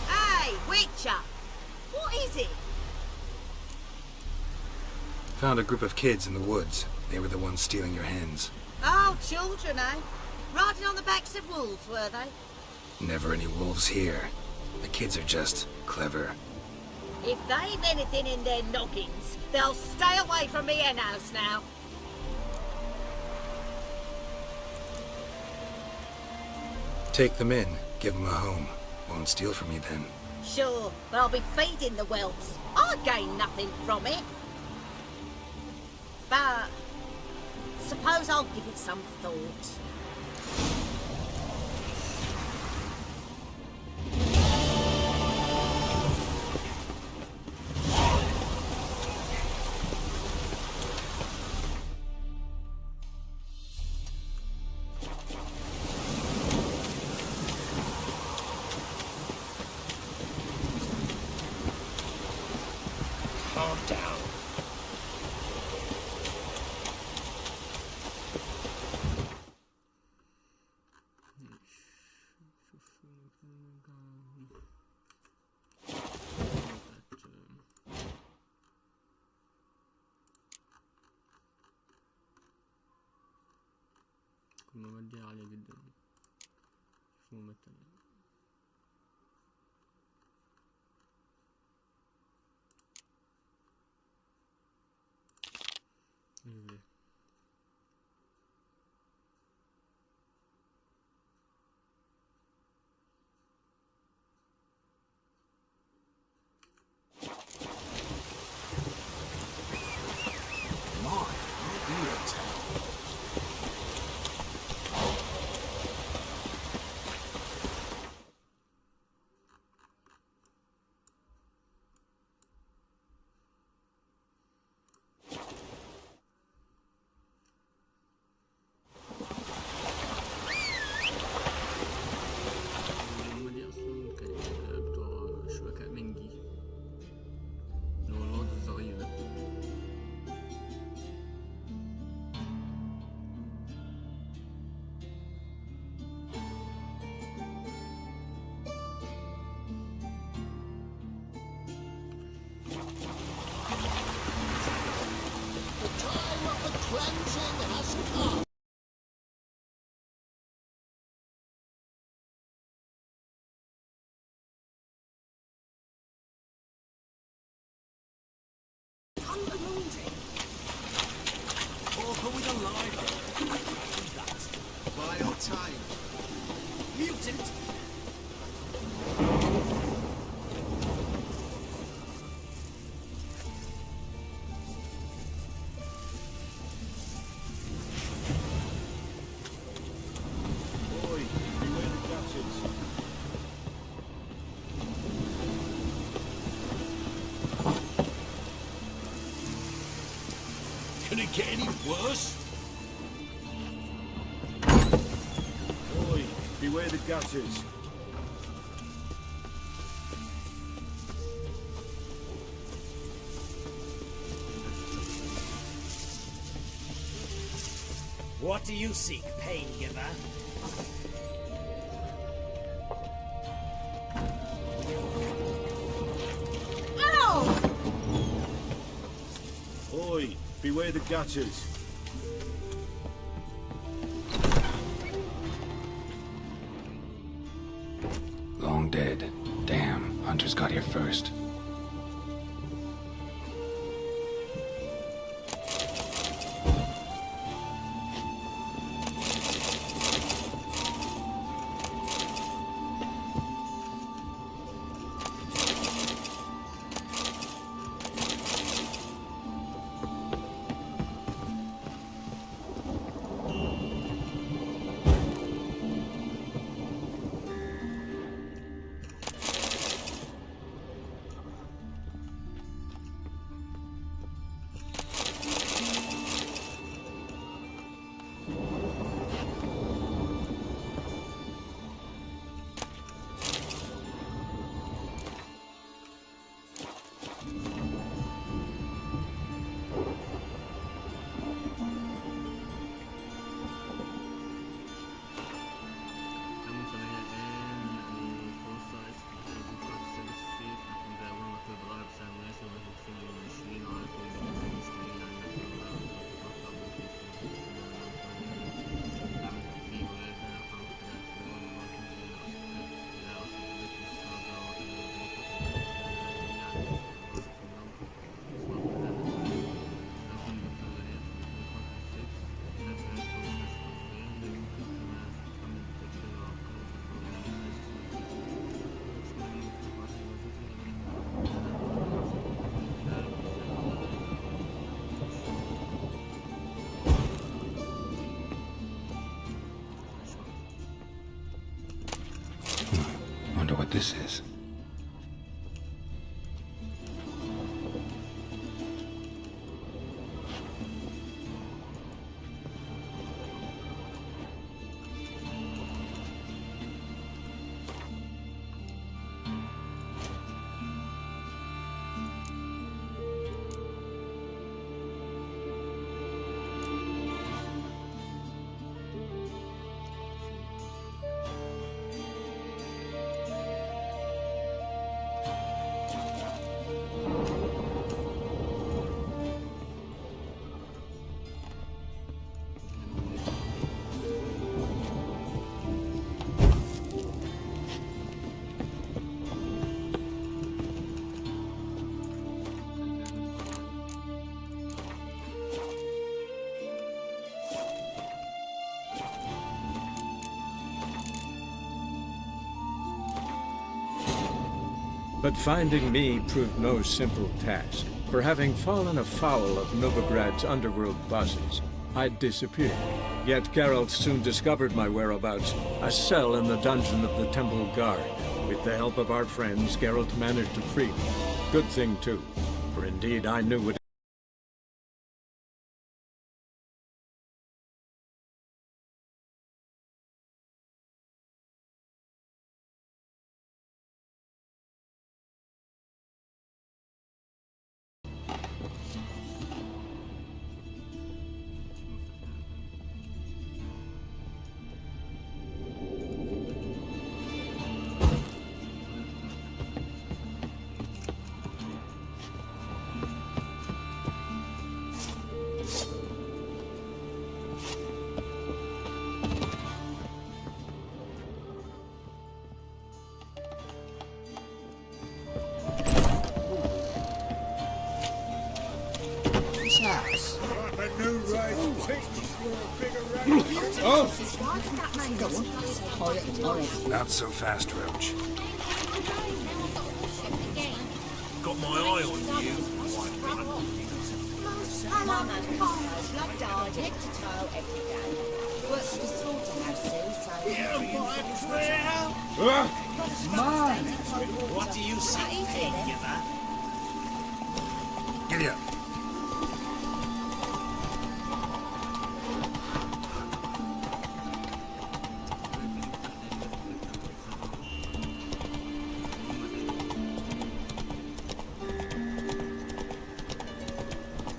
Hey, Witcher! What is it? Found a group of kids in the woods. They were the ones stealing your hens. Oh, children, eh? Riding on the backs of wolves, were they? Never any wolves here. The kids are just clever. If they've anything in their noggins, they'll stay away from me hen house now. Take them in. Give them a home. Won't steal from you then. Sure, but I'll be feeding the whelps. I gain nothing from it. But suppose I'll give it some thought. Calm down. كنا مادية عالية جدا في ممثل. Can it get any worse? Oi, beware the gutters. What do you seek, pain giver? Ow! Oi, beware the gutters. Long dead. Damn, Hunters got here first. Wonder what this is. But finding me proved no simple task. For having fallen afoul of Novigrad's underworld bosses, I'd disappeared. Yet Geralt soon discovered my whereabouts, a cell in the dungeon of the Temple Guard. With the help of our friends, Geralt managed to free me. Good thing, too, for indeed I knew what Not so fast, Roach. Got my eye on you. My man Carlos, blood died head to toe every day. Works for the slaughterhouse soon, so... Man! What do you seek, pain giver? Giddy up.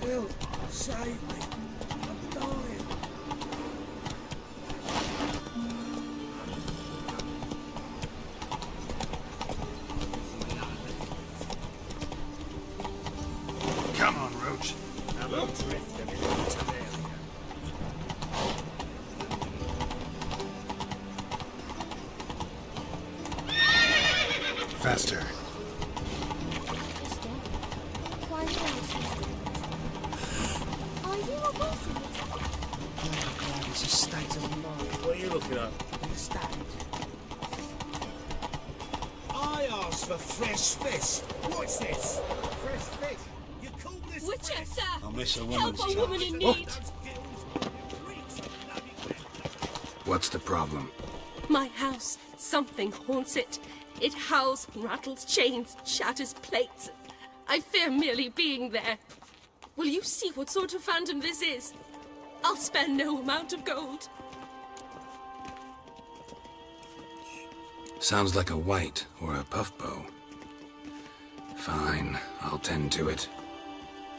Will, save me. I'm dying. George. Faster. Why are you a person? It's a state of mind. What are you looking at? Understand? I asked for fresh fish. What's this? Fresh fish? You call this Winchester! I miss a Help woman's a woman touch. in need! What's the problem? My house. Something haunts it. It howls, rattles chains, shatters plates. I fear merely being there. Will you see what sort of phantom this is? I'll spare no amount of gold. Sounds like a white or a puff bow. Fine, I'll tend to it.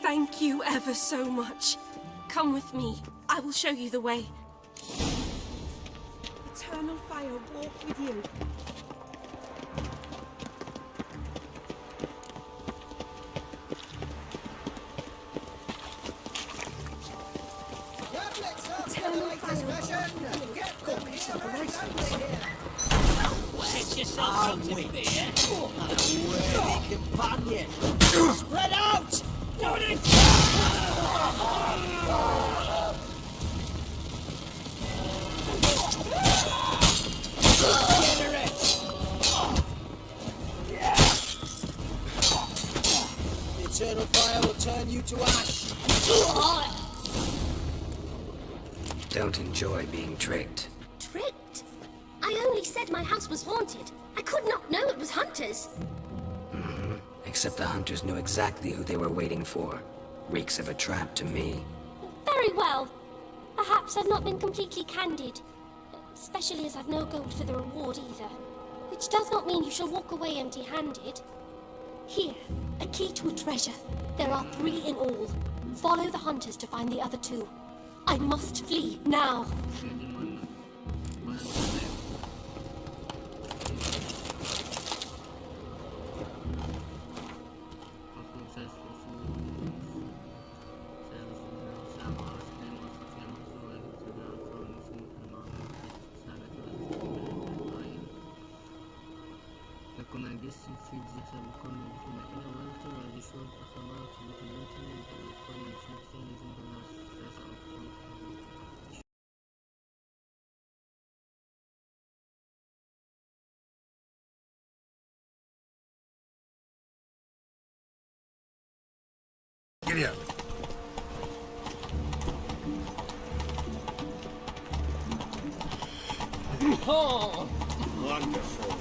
Thank you ever so much. Come with me. I will show you the way. Eternal fire walk with you. Eternal fire. Get yourself something to beer. Worthy companion. Spread out! Got it! The eternal fire will turn you to ash. Don't enjoy being tricked. Tricked? I only said my house was haunted. I could not know it was hunters. Except the hunters knew exactly who they were waiting for. Reeks of a trap to me. Very well. Perhaps I've not been completely candid. Especially as I've no gold for the reward either. Which does not mean you shall walk away empty-handed. Here, a key to a treasure. There are 3 in all. Follow the hunters to find the other 2. I must flee now. Giddy up. Oh! Wonderful.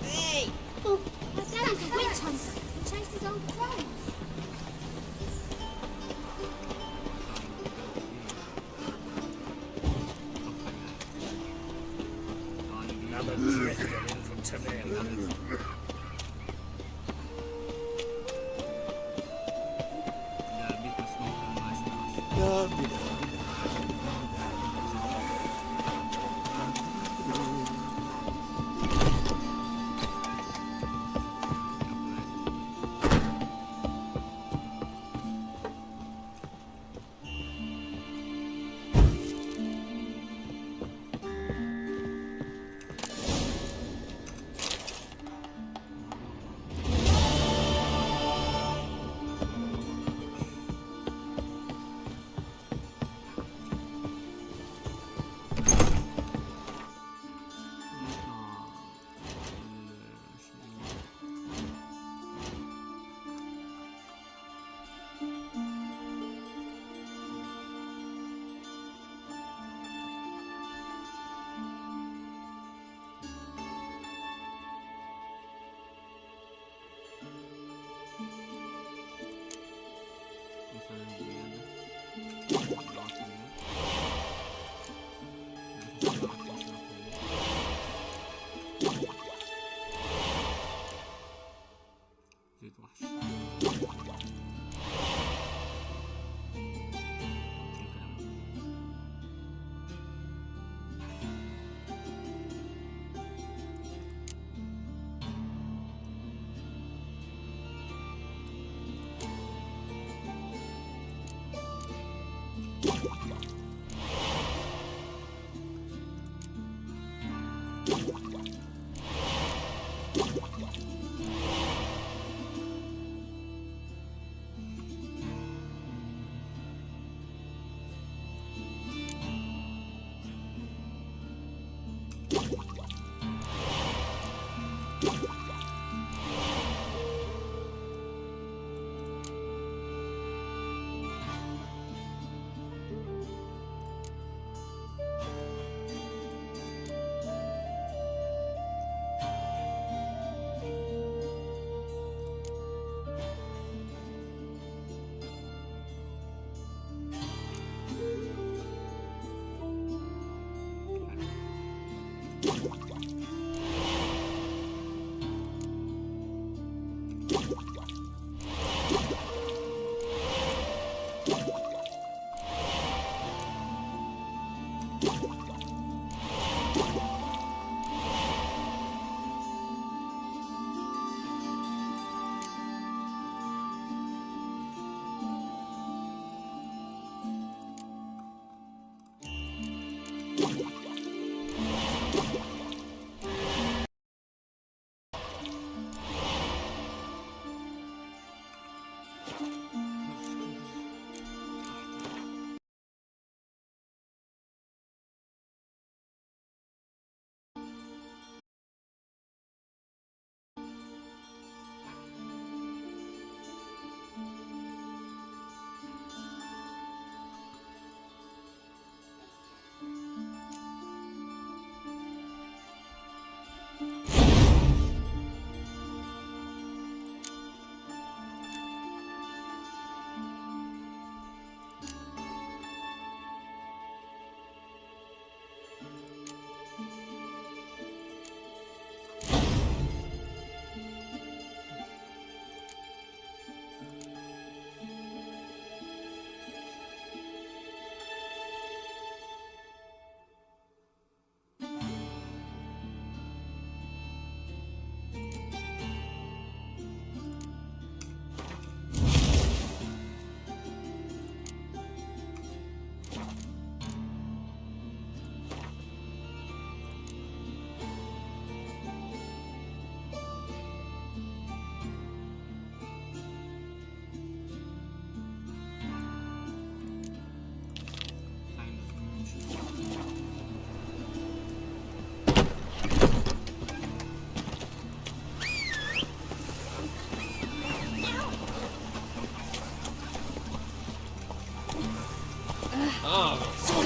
Hey! Oh, but that is a witch hunter who chases old crones. Another drifter in from Tamil.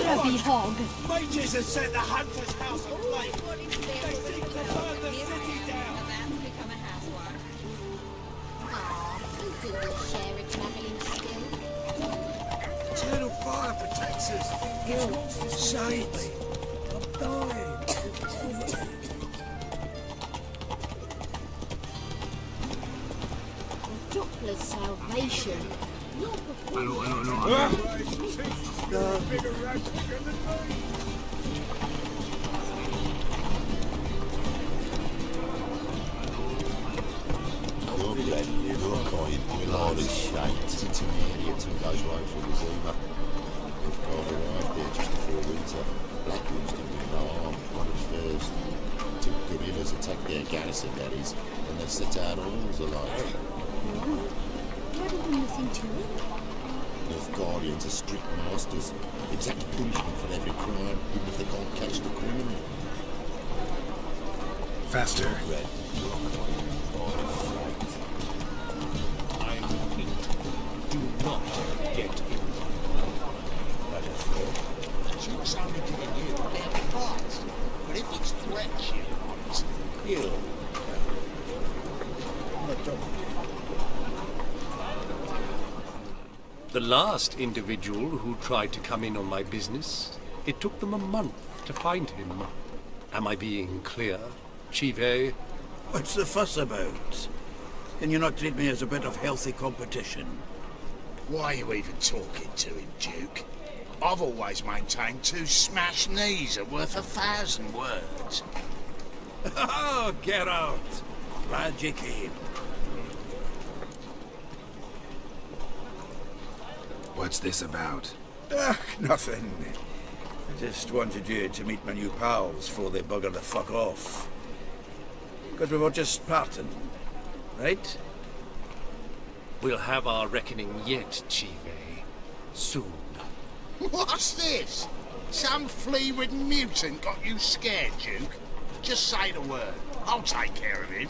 Grubby hog. Mages have set the Hunter's house aflame. They seek to burn the city down. Eternal fire protects us. Save me. I'm dying. Doppler's salvation. Your kind will all be shaped into an idiot who goes right for the Zima. If God arrived there just before winter, Blackwood's didn't do no harm on it first. Two guerrillas attacked their garrison, that is, and they set out halls alight. What did you listen to it? Nilfgaardians are strict masters, exact punishment for every crime, even if they can't catch the criminal. Faster. Do not get in. Let us go. Chicks only giving you their advice. But if it's threats you want, Kill. The last individual who tried to come in on my business, it took them a month to find him. Am I being clear, Chive? What's the fuss about? Can you not treat me as a bit of healthy competition? why are you even talking to him, Duke? I've always maintained 2 smashed knees are worth 1,000 words. Oh, get out! Glad you came. What's this about? Nothing. Just wanted you to meet my new pals before they bugger the fuck off. Because we were just parting, right? We'll have our reckoning yet, Chive. Soon. What's this? Some flea-ridden mutant got you scared, Duke? Just say the word. I'll take care of him.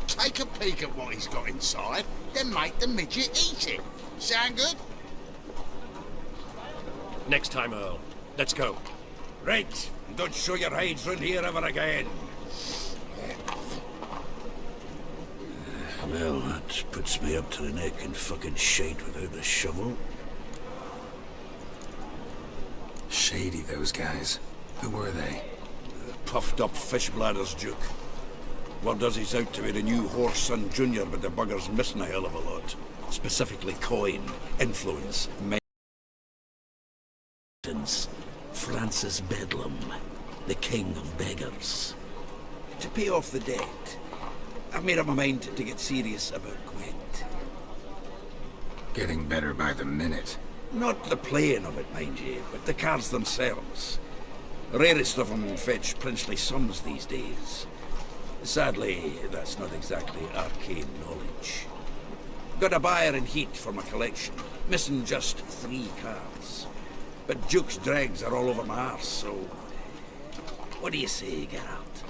Take a peek at what he's got inside, then make the midget eat it. Sound good? Next time, Earl. Let's go. Right, don't show your hides round here ever again. Well, that puts me up to the neck in fucking shite without a shovel. Shady, those guys. Who were they? Puffed up fish bladders, Duke. Word does he's out to be the new Horse-son Junior, but the bugger's missing a hell of a lot. Specifically coin, influence, Francis Bedlam, the king of beggars. To pay off the debt, I've made up my mind to get serious about Gwent. Getting better by the minute. Not the playing of it, mind you, but the cards themselves. The rarest of them fetch princely sums these days. Sadly, that's not exactly arcane knowledge. Got a buyer in heat for my collection, missing just 3 cards. But Duke's dregs are all over my arse, so... What do you say, Geralt?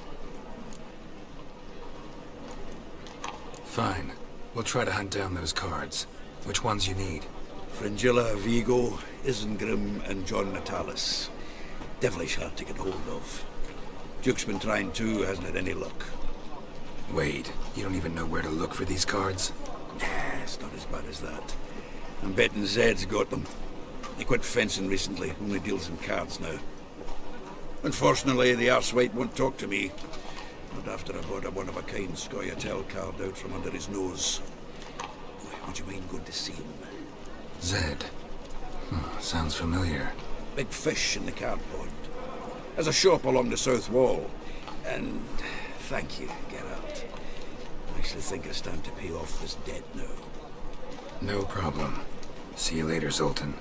Fine. We'll try to hunt down those cards. Which ones you need? Fringilla, Vigo, Isengrim, and John Natalis. Devilish hard to get hold of. Duke's been trying too, hasn't had any luck. Wait, you don't even know where to look for these cards? Nah, it's not as bad as that. I'm betting Zed's got them. He quit fencing recently, only deals in cards now. Unfortunately, the arsewite won't talk to me. Not after I bought a one-of-a-kind Scoia'tael card out from under his nose. Would you mind going to see him? Zed. Sounds familiar. Big fish in the card pond. Has a shop along the south wall. And thank you, Geralt. I actually think I stand to pay off this debt now. No problem. See you later, Zoltan.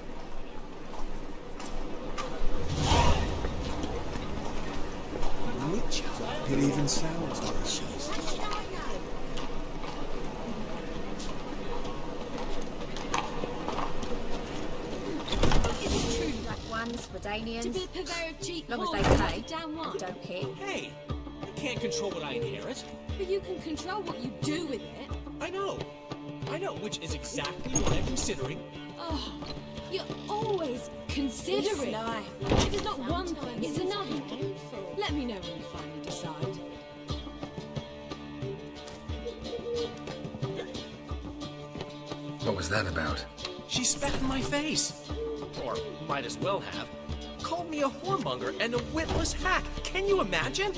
Witcher. It even sounds like a she's. Redanians. To be a purveyor of cheap Long as pork, they pay, damn right. don't care. Hey, I can't control what I inherit. But you can control what you do with it. I know, which is exactly what I'm considering. Oh, you're always considering. life. If it's not one thing, it's another. Let me know when you finally decide. What was that about? She spat in my face. Or might as well have. Called me a whoremonger and a witless hack. Can you imagine?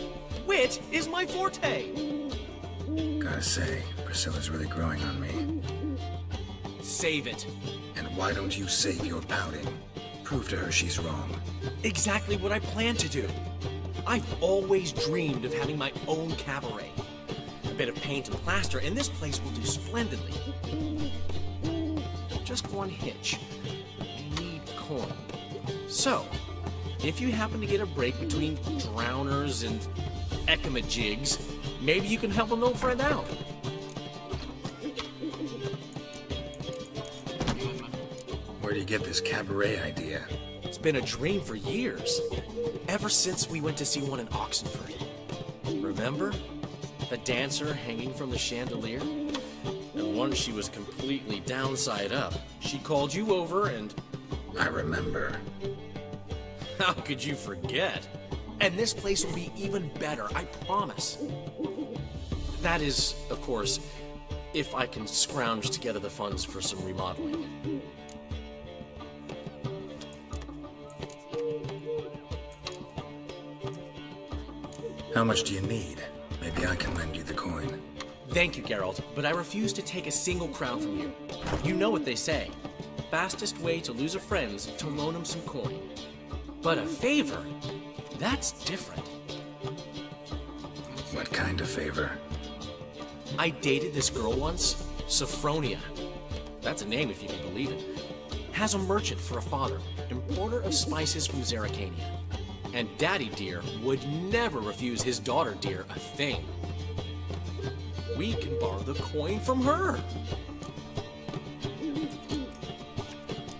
Wit is my forte. Gotta say, Priscilla's really growing on me. Save it. And why don't you save your pouting? Prove to her she's wrong. Exactly what I plan to do. I've always dreamed of having my own cabaret. A bit of paint and plaster, and this place will do splendidly. Just one hitch. I need coin. So, if you happen to get a break between drowners and ekamajigs, maybe you can help an old friend out. Where do you get this cabaret idea? It's been a dream for years. Ever since we went to see one in Oxenford. Remember? The dancer hanging from the chandelier? And once she was completely downside up, she called you over and... I remember. How could you forget? And this place will be even better, I promise. That is, of course, if I can scrounge together the funds for some remodeling. How much do you need? Maybe I can lend you the coin. Thank you, Geralt, but I refuse to take a single crown from you. You know what they say. Fastest way to lose a friend's to loan him some coin. But a favor? That's different. What kind of favor? I dated this girl once, Sophronia. That's a name if you can believe it. Has a merchant for a father, importer of spices from Zerrikania. And Daddy Dear would never refuse his daughter Dear a thing. We can borrow the coin from her.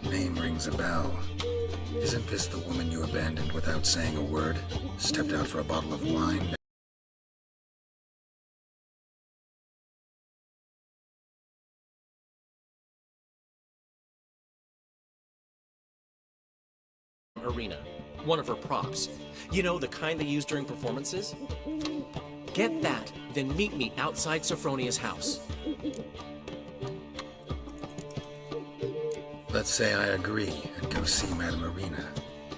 Name rings a bell. Isn't this the woman you abandoned without saying a word? Stepped out for a bottle of wine? Arena. One of her props. You know, the kind they use during performances? Get that, then meet me outside Sophronia's house. Let's say I agree and go see Madame Arena.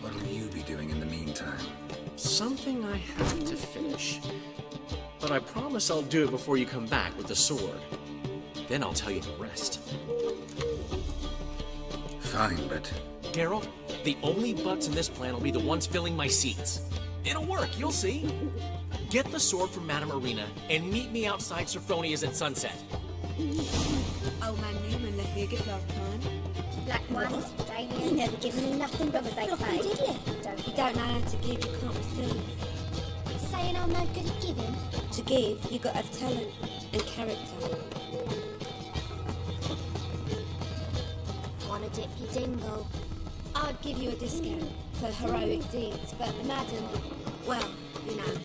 What'll you be doing in the meantime? Something I have to finish. But I promise I'll do it before you come back with the sword. Then I'll tell you the rest. Fine, but... Geralt, the only butts in this plan will be the ones filling my seats. It'll work, you'll see. Get the sword from Madame Arena and meet me outside Sophronia's at sunset. Old man Newman left me a gift last time. Black ones, Daniel. He never given me nothing but was they pay. Did you? You don't know how to give, you can't receive. Saying I'm no good at giving? To give, you got to have talent and character. Want to dip your dingle? I'd give you a discount for heroic deeds, but madam, well, you know.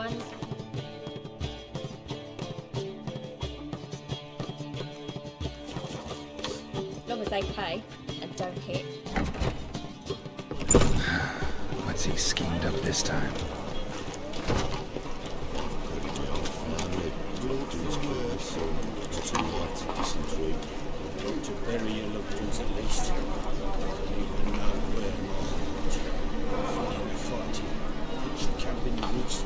ones. As long as they pay and don't hit. What's he schemed up this time? To bury your loved ones at least. Even know where in the fight, pitched camp in the woods,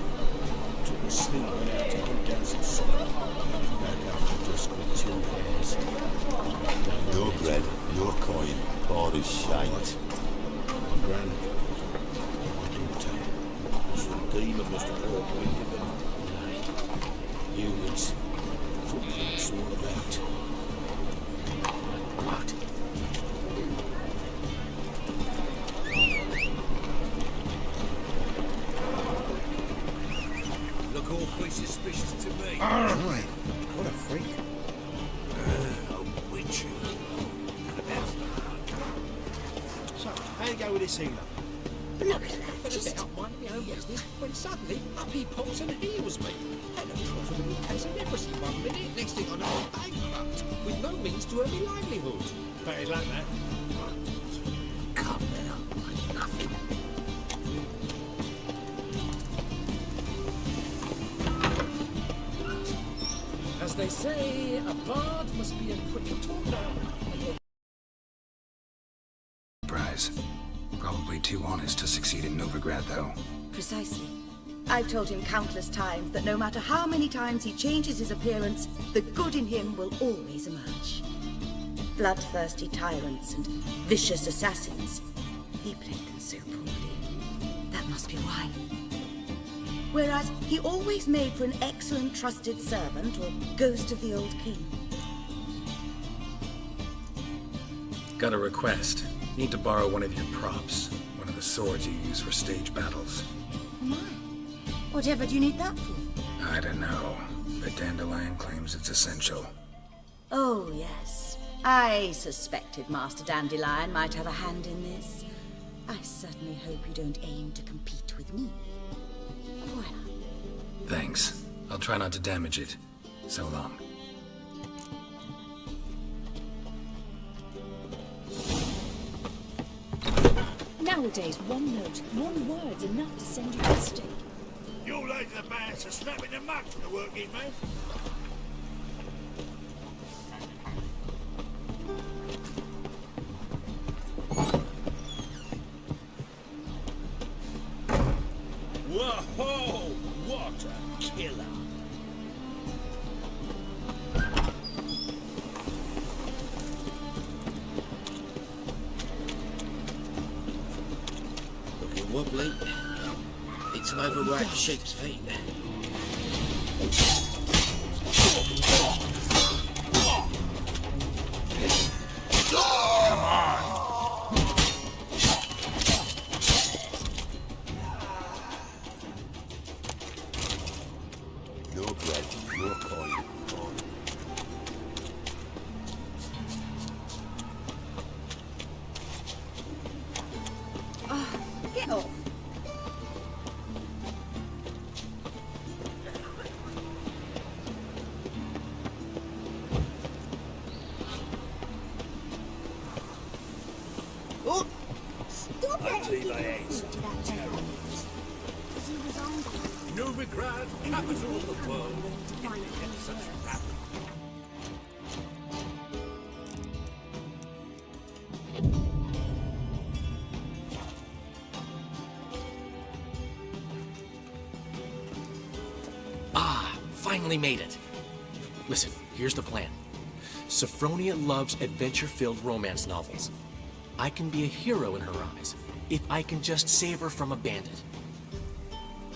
took the sleep, went out to hunt down some supper. Back after dusk with 2 hares. Your bread, your coin, all is shite. Gran, I didn't tell you. Some demon must have brought me with him. Humans. That's all about. What? Look awfully suspicious to me. Right. What a freak. A witcher. So, how you go with this healer? Look at that. Just out minding my own business when suddenly up he pops and heals me. And a profitable case of leprosy 1 minute. Next thing I know, I'm bankrupt with no means to earn my livelihood. Better like that. Come now, I'm nothing. As they say, a bard must be a quick talker. Prize. Probably too honest to succeed in Novigrad, though. Precisely. I've told him countless times that no matter how many times he changes his appearance, the good in him will always emerge. Bloodthirsty tyrants and vicious assassins. He played them so poorly. That must be why. Whereas he always made for an excellent trusted servant or ghost of the old king. Got a request. Need to borrow one of your props. One of the swords you use for stage battles. My. Whatever do you need that for? I don't know, but Dandelion claims it's essential. Oh, yes. I suspected Master Dandelion might have a hand in this. I certainly hope you don't aim to compete with me. Voilà. Thanks. I'll try not to damage it. So long. Nowadays, one note, one word's enough to send you to stake. You laid the bands are snapping the muck to the working man. Whoa! What a killer! Looking wobbly. It's an overripe sheep's feet. Come on! Your bread, your coin. Get off. Oh! Stop it! Novigrad, capital of the world. Get such rap. Finally made it. Listen, here's the plan. Sophronia loves adventure-filled romance novels. I can be a hero in her eyes if I can just save her from a bandit.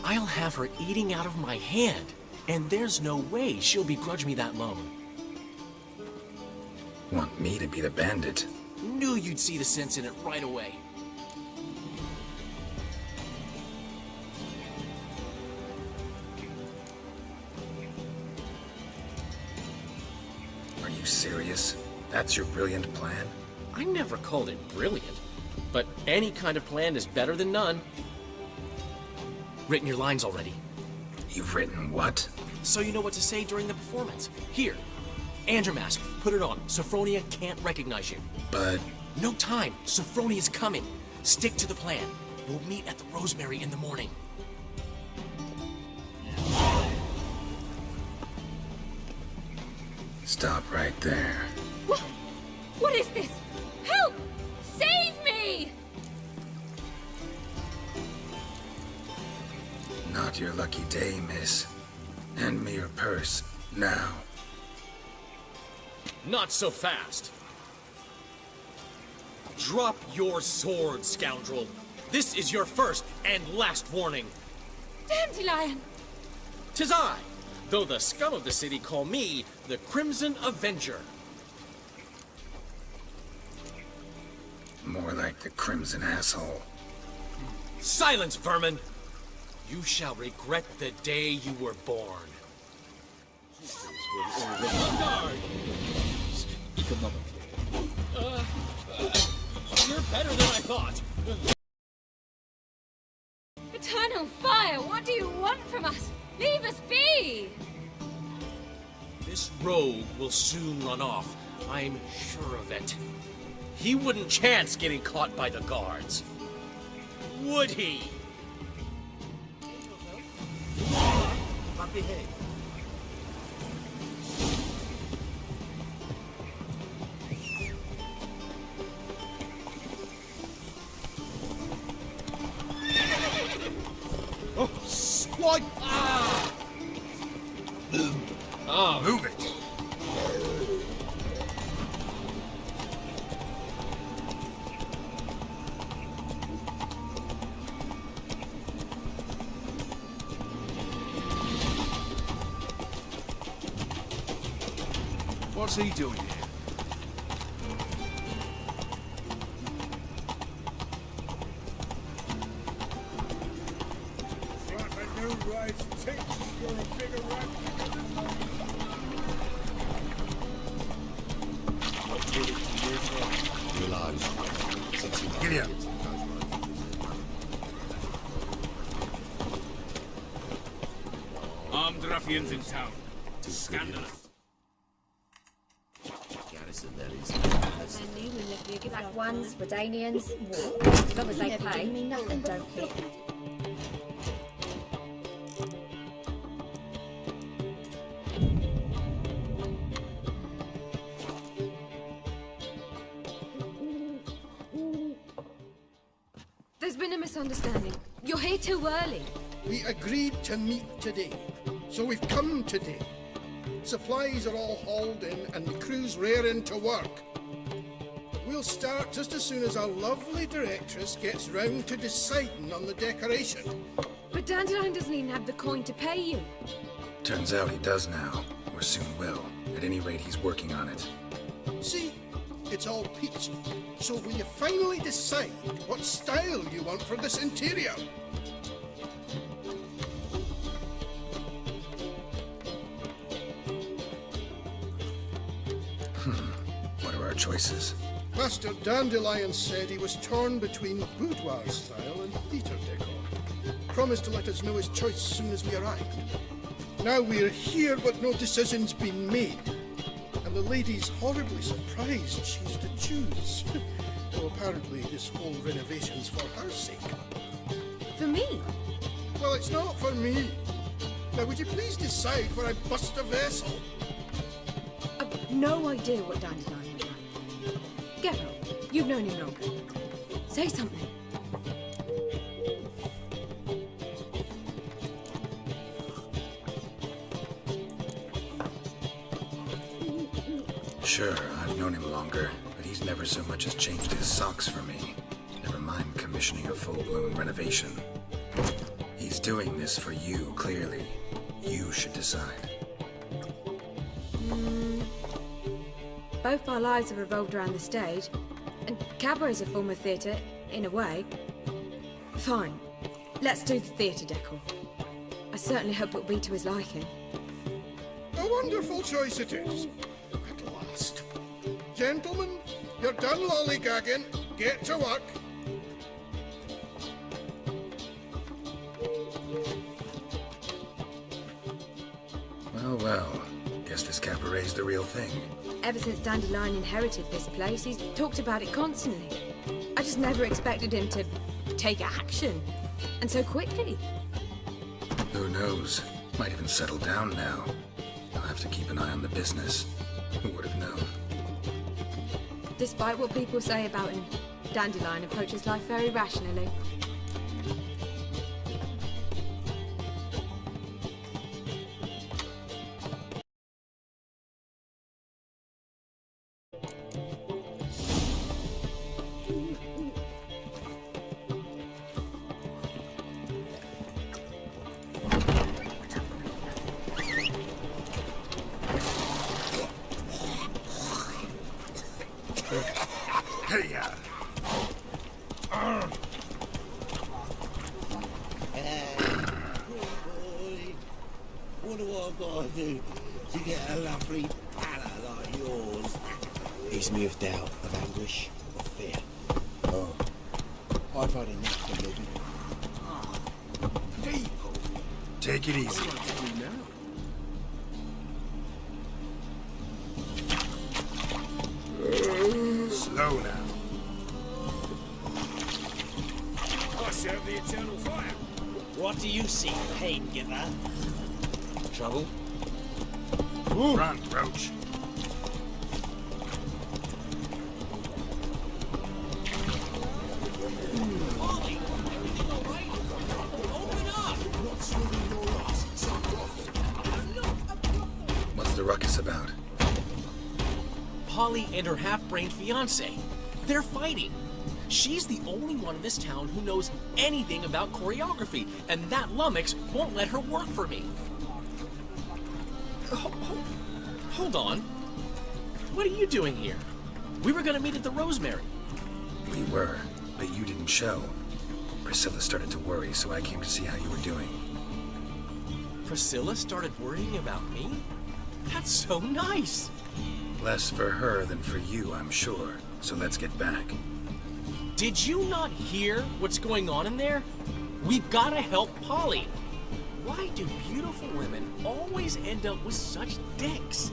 I'll have her eating out of my hand, and there's no way she'll begrudge me that loan. Want me to be the bandit? Knew you'd see the sense in it right away. Are you serious? That's your brilliant plan? I never called it brilliant, but any kind of plan is better than none. Written your lines already? You've written what? So you know what to say during the performance. Here, Andromask, put it on. Sophronia can't recognize you. But... No time. Sophronia's coming. Stick to the plan. We'll meet at the Rosemary in the morning. Stop right there. What is this? Help! Save me! Not your lucky day, miss. Hand me your purse, now. Not so fast. Drop your sword, scoundrel. This is your first and last warning. Dandelion! 'Tis I, though the scum of the city call me the Crimson Avenger. More like the Crimson Asshole. Silence, vermin! You shall regret the day you were born. You're better than I thought. Eternal fire, what do you want from us? Leave us be! This rogue will soon run off. I'm sure of it. He wouldn't chance getting caught by the guards. Would he? Behave. Oh, swipe! Ah! Oh, move it! What's he doing here? Giddy up. Armed ruffians in town. Scandalous. Black ones, Redanians, war. As long as they pay, me nothing, don't care. There's been a misunderstanding. You're here too early. We agreed to meet today, so we've come today. Supplies are all hauled in and the crew's raring to work. We'll start just as soon as our lovely directress gets round to deciding on the decoration. But Dandelion doesn't even have the coin to pay you. Turns out he does now, or soon will. At any rate, he's working on it. See, it's all peachy. So will you finally decide what style you want for this interior? What are our choices? Master Dandelion said he was torn between boudoir style and theatre decor. Promised to let us know his choice as soon as we arrived. Now we're here, but no decision's been made. And the lady's horribly surprised she's to choose. Though apparently this whole renovation's for her sake. For me? Well, it's not for me. Now, would you please decide where I bust a vessel? I've no idea what Dandelion would like. Geralt, you've known him longer. Say something. Sure, I've known him longer, but he's never so much as changed his socks for me. Never mind commissioning a full-blown renovation. He's doing this for you, clearly. You should decide. Both our lives have revolved around the stage, and cabaret's a form of theatre, in a way. Fine. Let's do the theatre decor. I certainly hope it'll be to his liking. A wonderful choice it is. At last. Gentlemen, you're done lollygagging. Get to work. Well, well. Guess this cabaret's the real thing. Ever since Dandelion inherited this place, he's talked about it constantly. I just never expected him to take action. And so quickly. Who knows? Might even settle down now. I'll have to keep an eye on the business. Who would have known? Despite what people say about him, Dandelion approaches life very rationally. Hey, What do I gotta do to get a lovely pallor like yours? He's moved out of anguish, of fear. Oh, I've had enough of living. people! Take it easy. Slow now. I serve the eternal fire. What do you see, pain giver? Trouble? Run, Roach. What's the ruckus about? Polly and her half-brained fiancé. They're fighting. She's the only one in this town who knows anything about choreography, and that lummox won't let her work for me. Hold on. What are you doing here? We were gonna meet at the Rosemary. We were, but you didn't show. Priscilla started to worry, so I came to see how you were doing. Priscilla started worrying about me? That's so nice! Less for her than for you, I'm sure. So let's get back. Did you not hear what's going on in there? We've gotta help Polly. Why do beautiful women always end up with such dicks?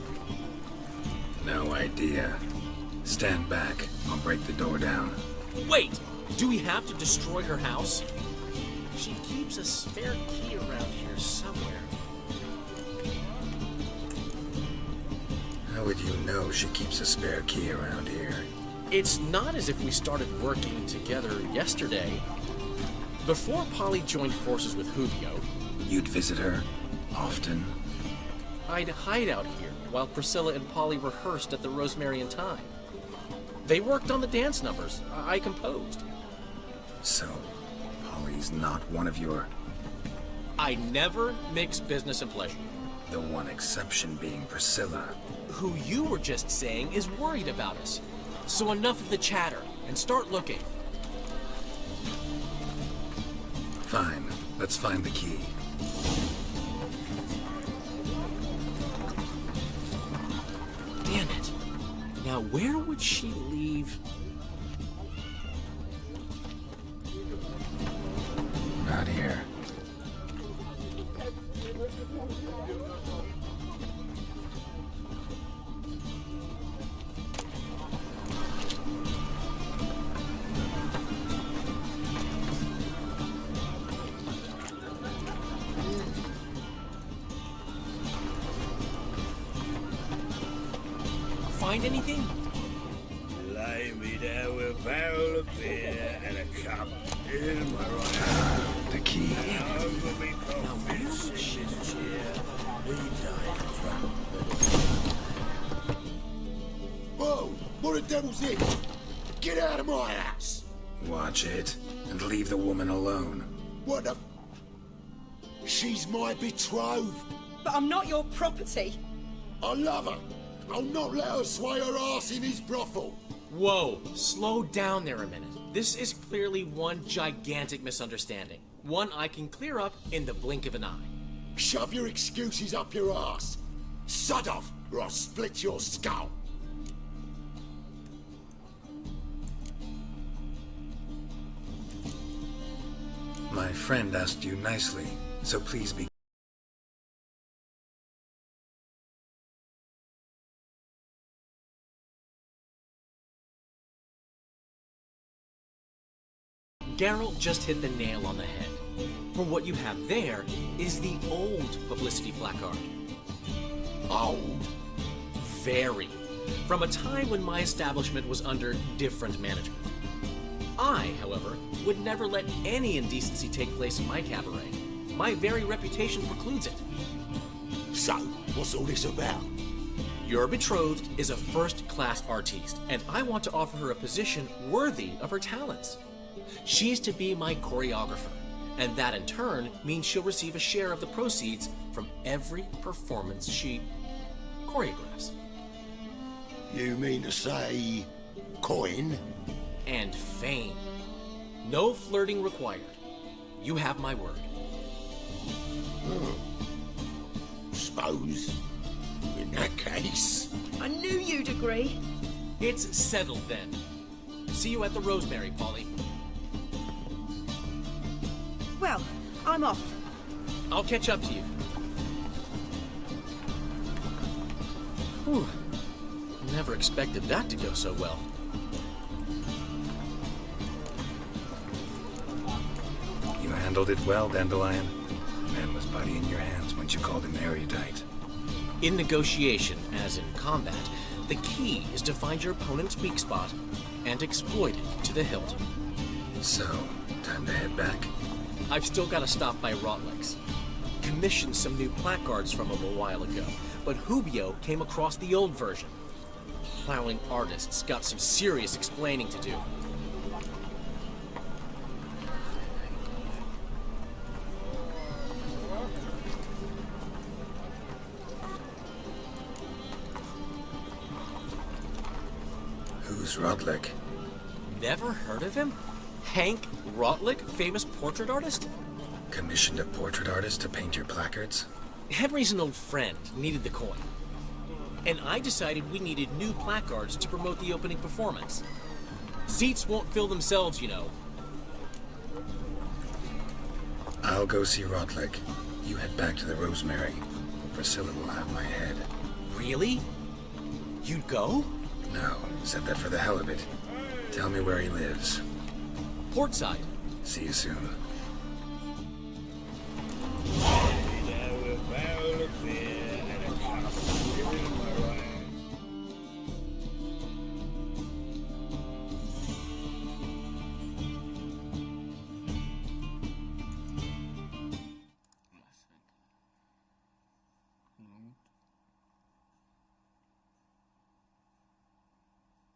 No idea. Stand back. I'll break the door down. Wait! Do we have to destroy her house? She keeps a spare key around here somewhere. How would you know she keeps a spare key around here? It's not as if we started working together yesterday. Before Polly joined forces with Julio, you'd visit her often? I'd hide out here while Priscilla and Polly rehearsed at the Rosemary and Thyme. They worked on the dance numbers I composed. So, Polly's not one of your... I never mix business and pleasure. The one exception being Priscilla. Who you were just saying is worried about us. So enough of the chatter, and start looking. Fine. Let's find the key. Damn it. Now where would she leave... Not here. Find anything? Lay me down with a barrel of beer and a cup in my right hand. The key. Over me coffin, sit in a chair, me dying Whoa! What the devil's this? Get out of my house! Watch it, and leave the woman alone. What the... She's my betrothed. But I'm not your property. I love her. I'll not let her sway her ass in his brothel. Whoa, slow down there a minute. This is clearly one gigantic misunderstanding. One I can clear up in the blink of an eye. Shove your excuses up your ass. Sod off, or I'll split your skull. My friend asked you nicely, so please be Geralt just hit the nail on the head. For what you have there is the old publicity placard. Old? Very. From a time when my establishment was under different management. I, however, would never let any indecency take place in my cabaret. My very reputation precludes it. So, what's all this about? Your betrothed is a first-class artiste, and I want to offer her a position worthy of her talents. She's to be my choreographer, and that in turn means she'll receive a share of the proceeds from every performance she choreographs. You mean to say coin? And fame. No flirting required. You have my word. Suppose. In that case... I knew you'd agree. It's settled then. See you at the Rosemary, Polly. Well, I'm off. I'll catch up to you. Whew. Never expected that to go so well. You handled it well, Dandelion. Man was body in your hands once you called him erudite. In negotiation, as in combat, the key is to find your opponent's weak spot and exploit it to the hilt. So, time to head back? I've still got to stop by Rotlex. Commissioned some new placards from him a while ago, but Hubio came across the old version. Plowing artists got some serious explaining to do. Who's Rodlick? Never heard of him? Hank Rotlick, famous portrait artist? Commissioned a portrait artist to paint your placards? Henry's an old friend, needed the coin. And I decided we needed new placards to promote the opening performance. Seats won't fill themselves, you know. I'll go see Rodlick. You head back to the Rosemary, or Priscilla will have my head. Really? You'd go? No, said that for the hell of it. Tell me where he lives. Portside. See you soon.